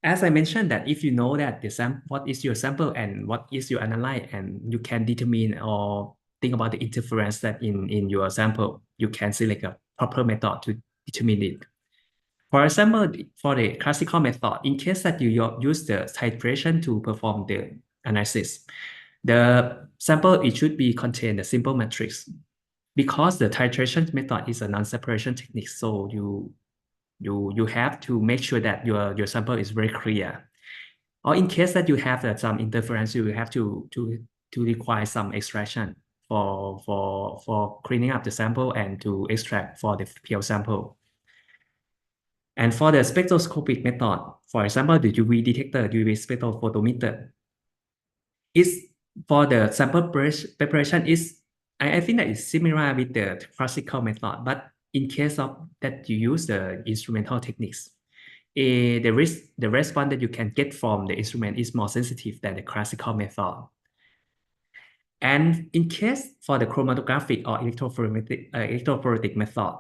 As I mentioned that if you know that what is your sample and what is your analyte, and you can determine or think about the interference that in your sample, you can select a proper method to determine it. For example, for the classical method, in case that you use the titration to perform the analysis, the sample, it should be contain a simple matrix, because the titration method is a non-separation technique. So you have to make sure that your sample is very clear. Or in case that you have some interference, you have to require some extraction for cleaning up the sample and to extract for the pure sample. And for the spectroscopic method, for example, the UV detector, UV spectrophotometer, is for the sample preparation is, I think that is similar with the classical method, but in case of that you use the instrumental techniques, the response that you can get from the instrument is more sensitive than the classical method. And in case for the chromatographic or electrophoretic method,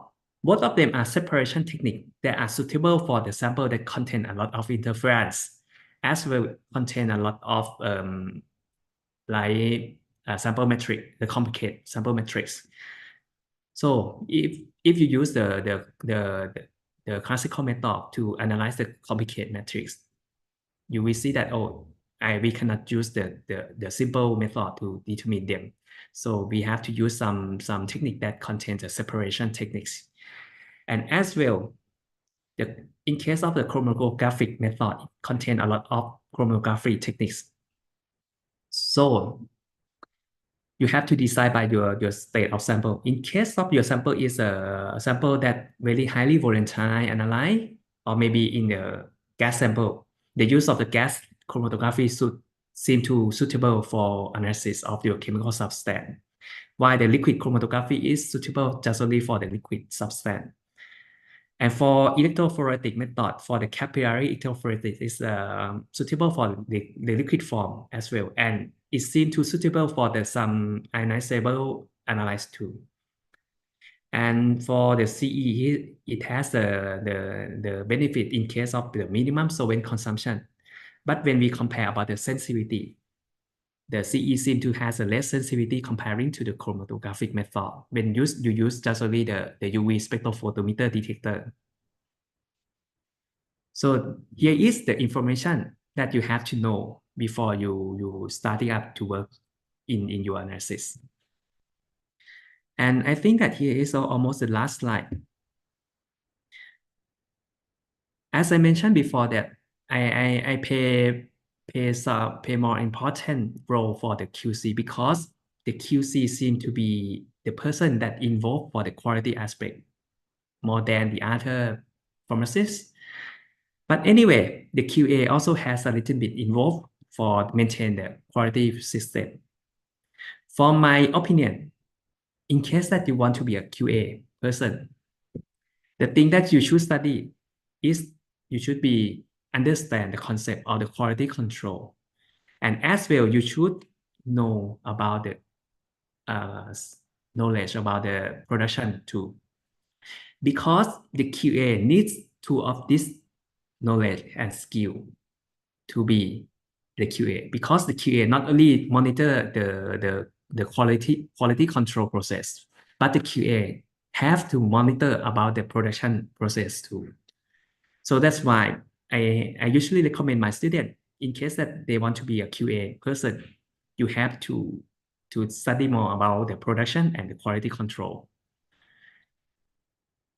both of them are separation techniques that are suitable for the sample that contain a lot of interference, as well contain a lot of sample metric, the complicated sample metrics. So if you use the classical method to analyze the complicated metrics, you will see that we cannot use the simple method to determine them. So we have to use some technique that contains the separation techniques. And as well, in case of the chromatographic method, it contains a lot of chromatography techniques. So you have to decide by your state of sample. In case of your sample is a sample that very highly volatile analyte, or maybe in the gas sample, the use of the gas chromatography should seem to suitable for analysis of your chemical substance, while the liquid chromatography is suitable just only for the liquid substance. And for electrophoretic method, for the capillary electrophoresis is suitable for the liquid form as well, and it seems to suitable for the some ionizable analyze too. And for the CE, it has the benefit in case of the minimum solvent consumption. But when we compare about the sensitivity, the CE seem to has a less sensitivity comparing to the chromatographic method when you use just only the UV spectrophotometer detector. So here is the information that you have to know before you starting up to work in your analysis. And I think that here is almost the last slide. As I mentioned before that I pay more important role for the QC because the QC seem to be the person that involved for the quality aspect more than the other pharmacists. But anyway, the QA also has a little bit involved for maintain the quality system. For my opinion, in case that you want to be a QA person, the thing that you should study is you should be understand the concept of the quality control. And as well, you should know about the knowledge about the production too. Because the QA needs two of this knowledge and skill to be the QA. Because the QA not only monitor the quality control process, but the QA have to monitor about the production process too. So that's why I usually recommend my student, in case that they want to be a QA person, you have to study more about the production and the quality control.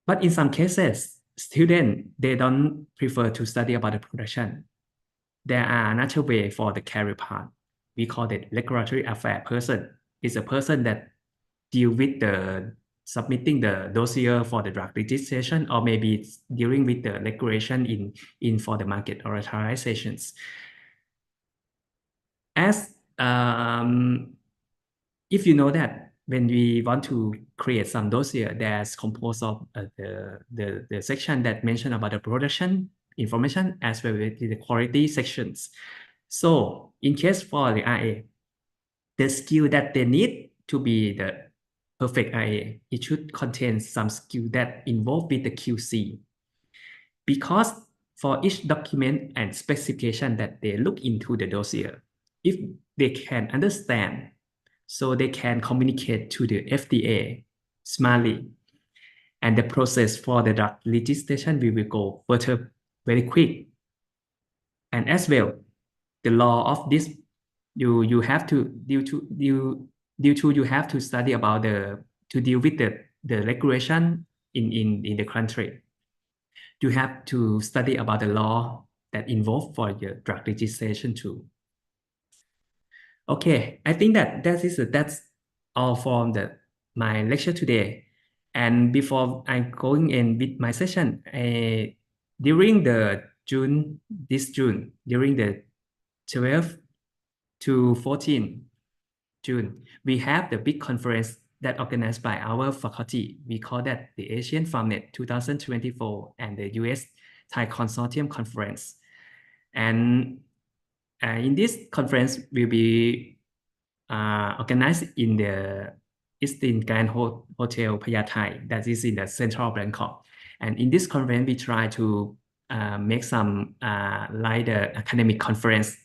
But in some cases, students, they don't prefer to study about the production. There are another way for the career path. We call it regulatory affair person. It's a person that deal with the submitting the dossier for the drug registration, or maybe dealing with the regulation in for the market authorizations. As if you know that when we want to create some dossier, there's composed of the section that mention about the production information as well as the quality sections. So in case for the RA, the skill that they need to be the perfect RA, it should contain some skill that involved with the QC. Because for each document and specification that they look into the dossier, if they can understand, so they can communicate to the FDA smartly, and the process for the drug registration will go further very quick. And as well, the law of this, you have to you have to study about to deal with the regulation in the country. You have to study about the law that involved for your drug registration too. Okay, I think that's all from my lecture today. And before I going in with my session, during this June, during the 12th to 14 June, we have the big conference that organized by our faculty. We call that the Asian Farmnet 2024 and the US Thai Consortium Conference. And in this conference will be organized in the Eastern Grand Hotel Payathai, that is in the central Bangkok. And in this conference, we try to make some like the academic conference.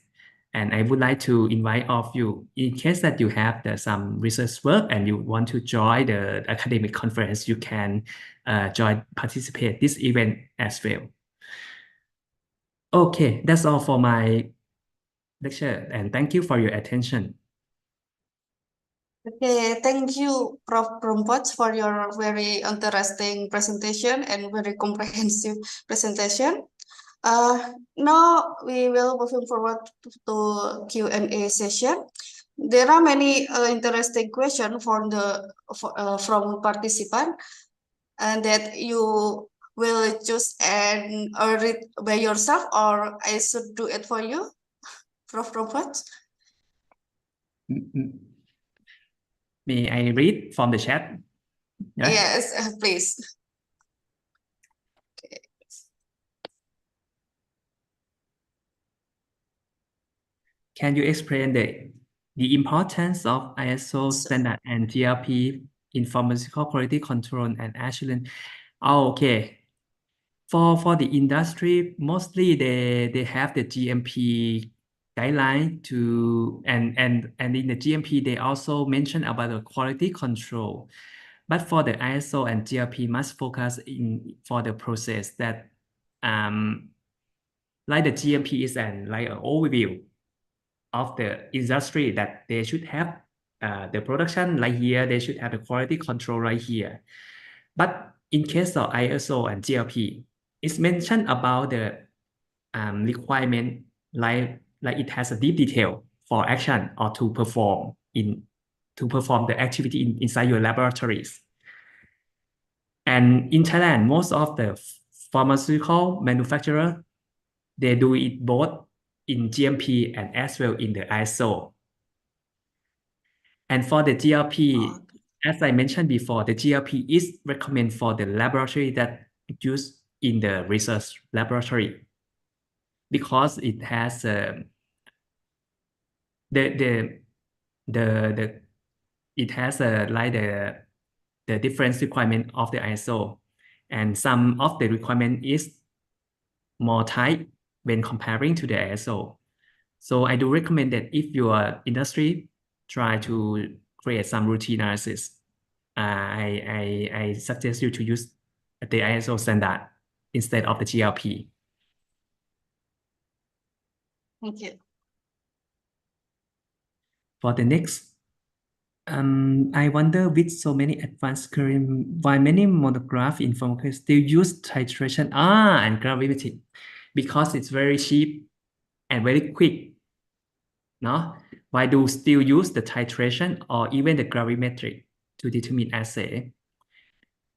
And I would like to invite all of you, in case that you have some research work and you want to join the academic conference, you can participate this event as well. Okay, that's all for my lecture, and thank you for your attention. Okay, thank you, Prof. Prompot, for your very interesting presentation and very comprehensive presentation. Now we will moving forward to Q&A session. There are many interesting questions from participant, and that you will choose and read by yourself, or I should do it for you, Prof. Prompot? May I read from the chat? Yeah. Yes, please. Can you explain the importance of ISO standard and GLP in pharmaceutical quality control and assurance? Oh, okay. For the industry, mostly they have the GMP guideline to and in the GMP they also mention about the quality control. But for the ISO and GLP must focus in for the process that like the GMP is an overview of the industry that they should have the production right here, they should have the quality control right here. But in case of ISO and GLP, it's mentioned about the requirement like it has a deep detail for action or to perform the activity inside your laboratories. And in Thailand, most of the pharmaceutical manufacturer, they do it both in GMP and as well in the ISO. And for the GLP, as I mentioned before, the GLP is recommended for the laboratory that used in the research laboratory because it has it has the different requirement of the ISO, and some of the requirement is more tight when comparing to the ISO. So I do recommend that if your industry try to create some routine analysis, I suggest you to use the ISO standard instead of the GLP. Thank you. For the next, I wonder with so many advanced current, why many monograph in pharmaceutical still use titration and gravimetric, because it's very cheap and very quick. No, why do still use the titration or even the gravimetric to determine assay?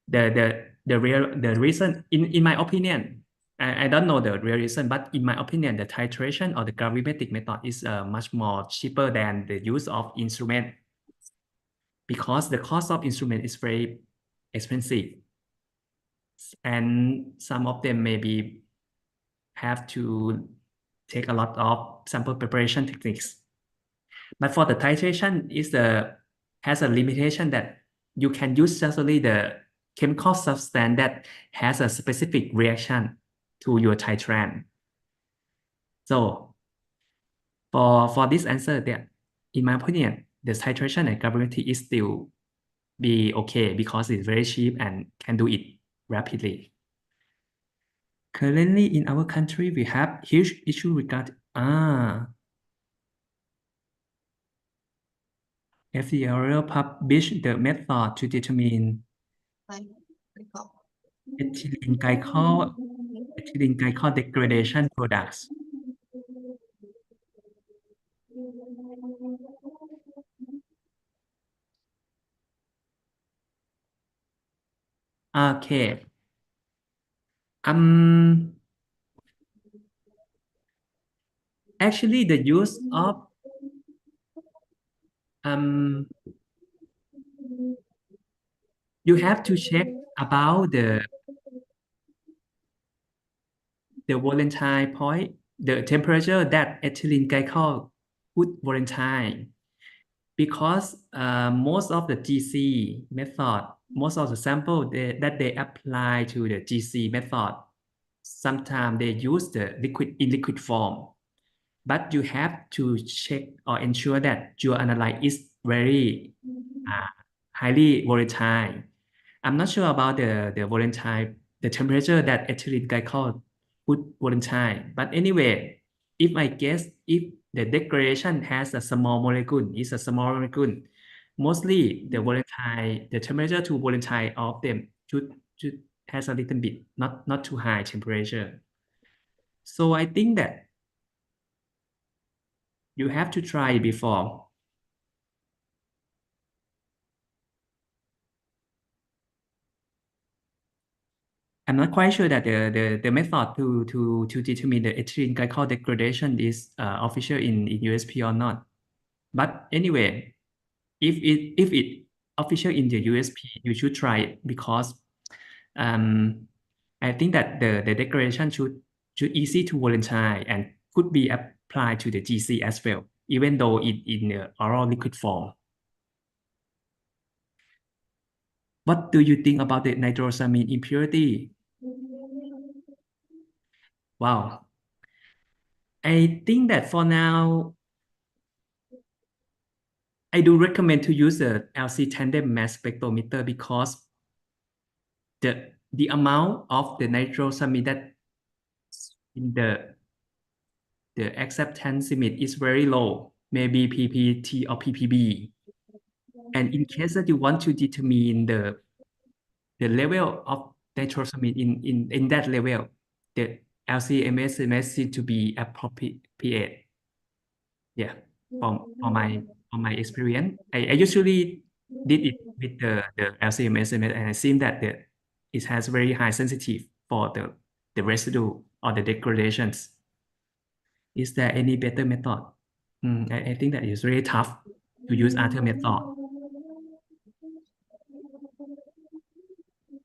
The reason, in my opinion, I don't know the real reason, but in my opinion, the titration or the gravimetric method is much more cheaper than the use of instrument, because the cost of instrument is very expensive, and some of them maybe have to take a lot of sample preparation techniques. But for the titration has a limitation that you can use just only the chemical substance that has a specific reaction to your titrant. So for this answer, there, in my opinion, the titration and gravimetric is still be okay because it's very cheap and can do it rapidly. Currently in our country, we have huge issue regarding FDA published the method to determine ethylene glycol degradation products. Okay. Actually, the use of you have to check about the volatile point, the temperature that ethylene glycol would volatile, because most of the GC method, most of the sample that they apply to the GC method, sometimes they use the liquid form, but you have to check or ensure that your analyte is very highly volatile. I'm not sure about the volatile, the temperature that ethylene glycol would volatile. But anyway, if I guess if the degradation has a small molecule, mostly the volatile, the temperature to volatile of them should has a little bit, not too high temperature. So I think that you have to try it before. I'm not quite sure that the method to determine the ethylene glycol degradation is official in USP or not. But anyway, if it official in the USP, you should try it because I think that the declaration should easy to volunteer and could be applied to the GC as well, even though it in the oral liquid form. What do you think about the nitrosamine impurity? Wow. I think that for now, I do recommend to use the LC tandem mass spectrometer because the amount of the nitrosamine that in the acceptance limit is very low, maybe PPT or PPB. And in case that you want to determine the level of nitrosamine in that level, the LC-MS seems to be appropriate. Yeah, from my experience, I usually did it with the LC-MS and I seen that it has very high sensitive for the residue or the degradations. Is there any better method? I think that is really tough to use other method.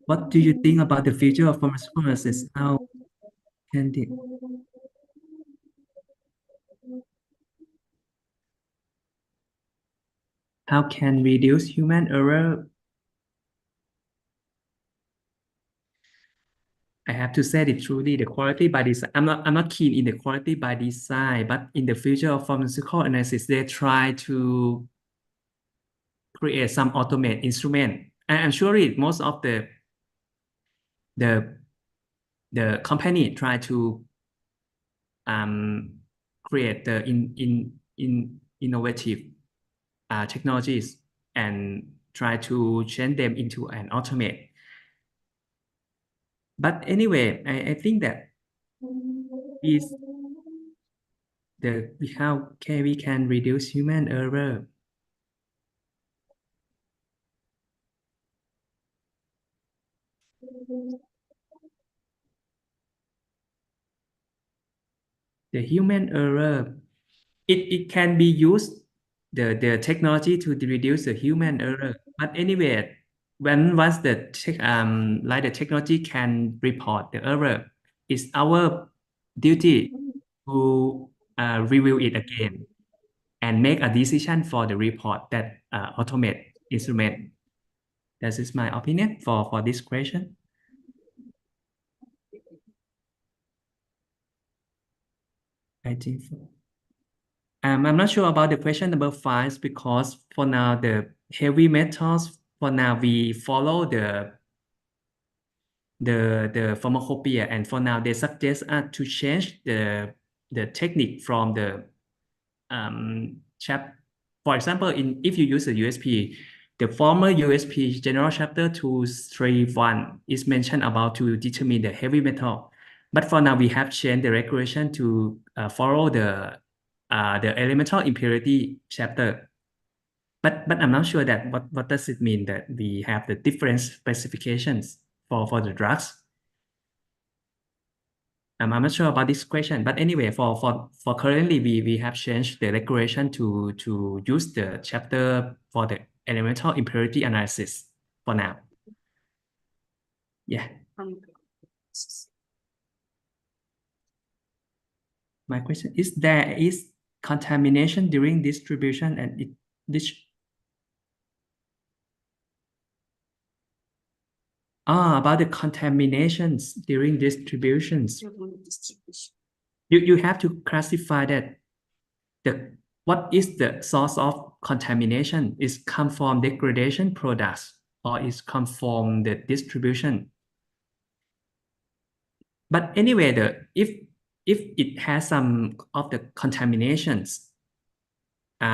What do you think about the future of pharmaceutical? How can it? How can reduce human error? I have to say it truly, the quality by design. I'm not keen in the quality by design, but in the future of pharmaceutical analysis, they try to create some automate instrument. And I'm sure most of the company try to create the innovative technologies and try to change them into an automate. But anyway, I think that is how we can reduce human error. The human error, it can be used the technology to reduce the human error. But anyway, once the the technology can report the error, it's our duty to review it again and make a decision for the report that automate instrument. That is my opinion for this question. I think so. I'm not sure about the question number 5 because for now the heavy metals, for now we follow the pharmacopoeia, and for now they suggest us to change the technique from the for example, if you use a USP, the former USP general chapter 231 is mentioned about to determine the heavy metal, but for now we have changed the regulation to follow the elemental impurity chapter. But I'm not sure that what does it mean that we have the different specifications for the drugs. I'm not sure about this question, but anyway, for currently we have changed the regulation to use the chapter for the elemental impurity analysis for now. Yeah. My question is, there is contamination during distribution and about the contaminations during distributions. You have to classify that what is the source of contamination? Is come from degradation products or is come from the distribution? But anyway, if it has some of the contaminations, you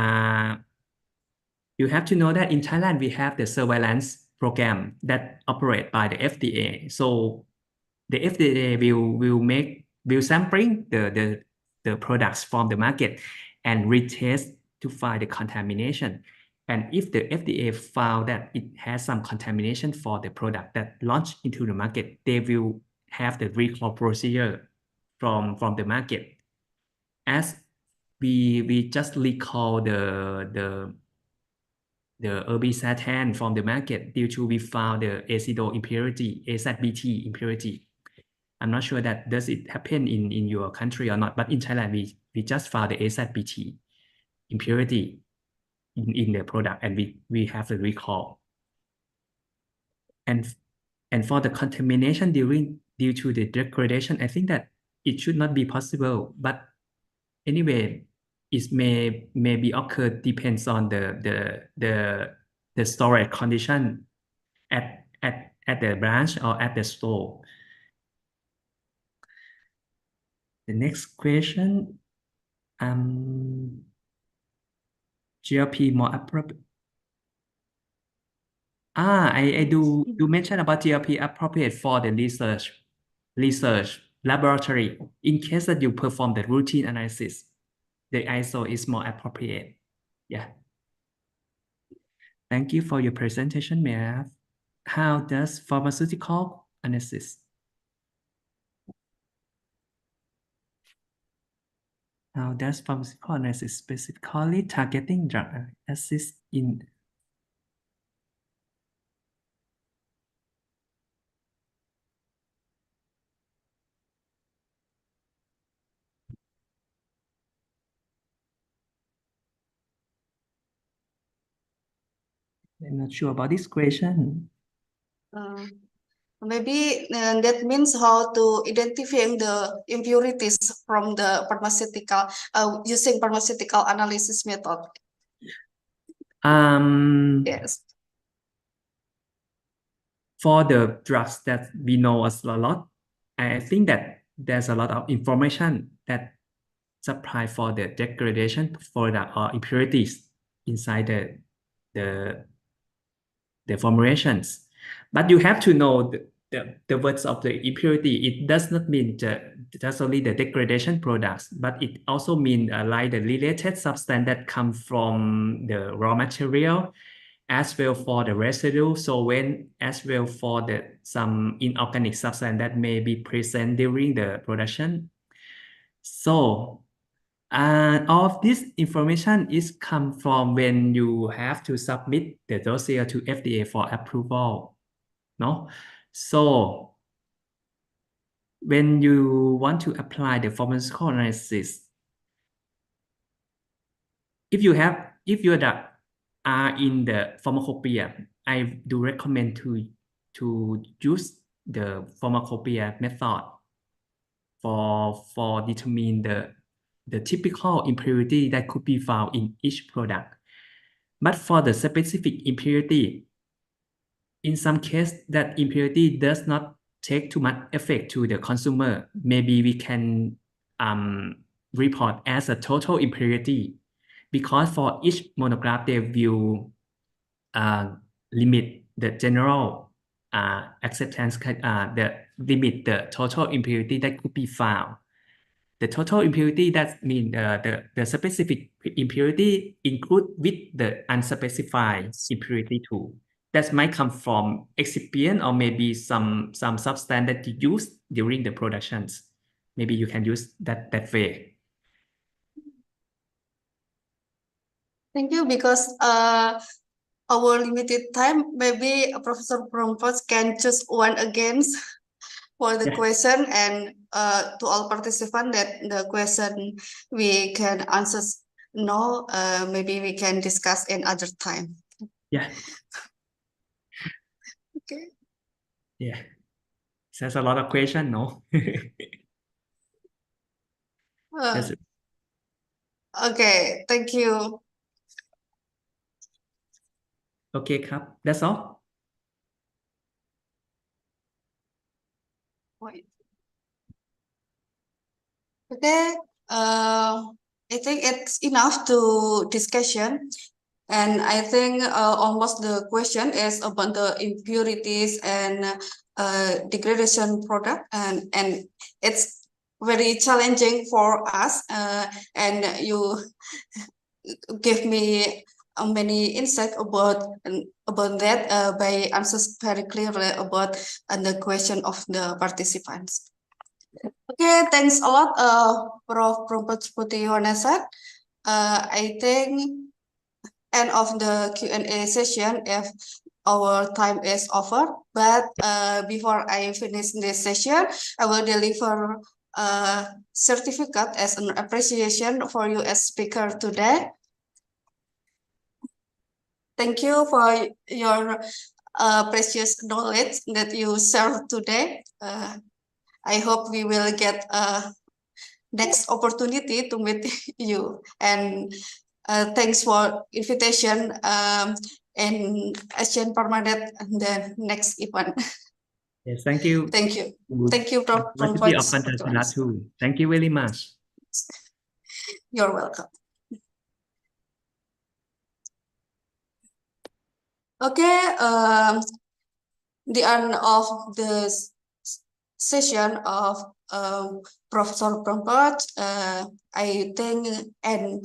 have to know that in Thailand we have the surveillance program that operate by the FDA. So the FDA will sampling the products from the market and retest to find the contamination. And if the FDA found that it has some contamination for the product that launched into the market, they will have the recall procedure from the market. As we just recall the herbicide from the market due to we found the acido impurity, AZBT impurity. I'm not sure that does it happen in your country or not, but in Thailand we just found the AZBT impurity in the product, and we have the recall. And for the contamination due to the degradation, I think that it should not be possible. But anyway, it may be occurred depends on the storage condition at the branch or at the store. The next question, GLP more appropriate. I do mention about GLP appropriate for the research laboratory. In case that you perform the routine analysis, the ISO is more appropriate. Yeah. Thank you for your presentation, May I have? How does pharmaceutical analysis? How does pharmaceutical analysis specifically targeting drug assist in? I'm not sure about this question. Maybe that means how to identify the impurities from the pharmaceutical using pharmaceutical analysis method. Yes. For the drugs that we know a lot, I think that there's a lot of information that supply for the degradation for the impurities inside the formulations. But you have to know the words of the impurity. It does not mean just only the degradation products, but it also means like the related substance that come from the raw material, as well for the residue solvent, as well for some inorganic substance that may be present during the production. So all of this information is come from when you have to submit the dossier to FDA for approval. No? So when you want to apply the pharmaceutical analysis, if your drug are in the pharmacopoeia, I do recommend to use the pharmacopoeia method for determine the typical impurity that could be found in each product. But for the specific impurity, in some case that impurity does not take too much effect to the consumer, maybe we can report as a total impurity, because for each monograph they will limit the general acceptance, limit the total impurity that could be found. The total impurity, that means the specific impurity include with the unspecified impurity too. That might come from excipient or maybe some substance that you use during the productions. Maybe you can use that way. Thank you. Because our limited time, maybe Professor Prompos can choose one again for the question, and to all participants that the question we can answer no, maybe we can discuss in other time. Yeah. Okay. Yeah. There's a lot of question, no? Okay, thank you. Okay, that's all. Okay, I think it's enough to discussion, and I think almost the question is about the impurities and degradation product, and it's very challenging for us, and you give me many insight about that by answers very clearly about the question of the participants. Okay, thanks a lot, Prof. Putih Wanasan. I think end of the Q&A session if our time is over. But before I finish this session, I will deliver a certificate as an appreciation for you as speaker today. Thank you for your precious knowledge that you shared today. I hope we will get next opportunity to meet you. And thanks for invitation in Asian Permanent and the next event. Yes, thank you. Thank you. Thank you, Prof. University of Pancasila too. Thank you very much. You're welcome. Okay, the end of the session of Professor Prompat, I think, and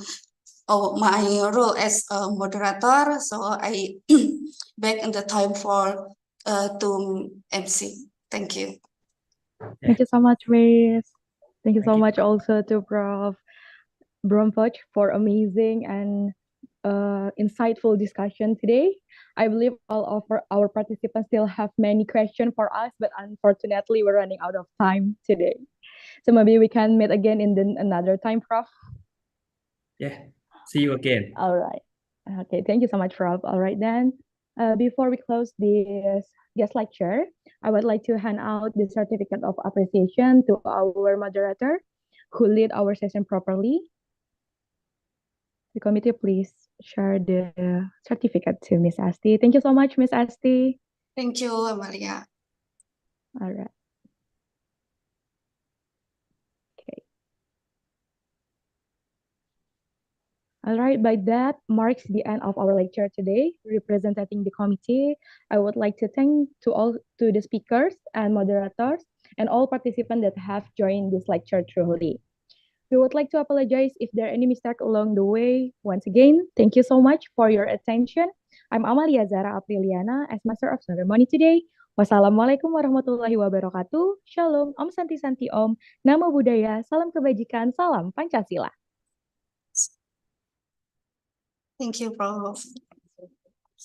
my role as a moderator, so I back in the time for to MC. Thank you. Thank you so much, Miss. Thank you so Thank you. much also to Prof. Brompoch for amazing and insightful discussion today. I believe all of our participants still have many questions for us, but unfortunately, we're running out of time today. So maybe we can meet again in another time, Prof. Yeah. See you again. All right. Okay. Thank you so much, Prof. All right then. Before we close this guest lecture, I would like to hand out the certificate of appreciation to our moderator who lead our session properly. The committee, please share the certificate to Miss Asti. Thank you so much, Miss Asti. Thank you, Amalia. All right. Okay. All right, by that marks the end of our lecture today. Representing the committee, I would like to thank to the speakers and moderators and all participants that have joined this lecture truly. We would like to apologize if there are any mistakes along the way. Once again, thank you so much for your attention. I'm Amalia Zara Apriliana as Master of Ceremony today. Wassalamualaikum warahmatullahi wabarakatuh. Shalom, Om Santi Santi Om. Namo Buddhaya, salam kebajikan, salam Pancasila. Thank you, Prof.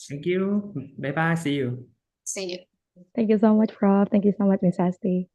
Thank you. Bye bye. See you. See you. Thank you so much, Prof. Thank you so much, Miss Asti.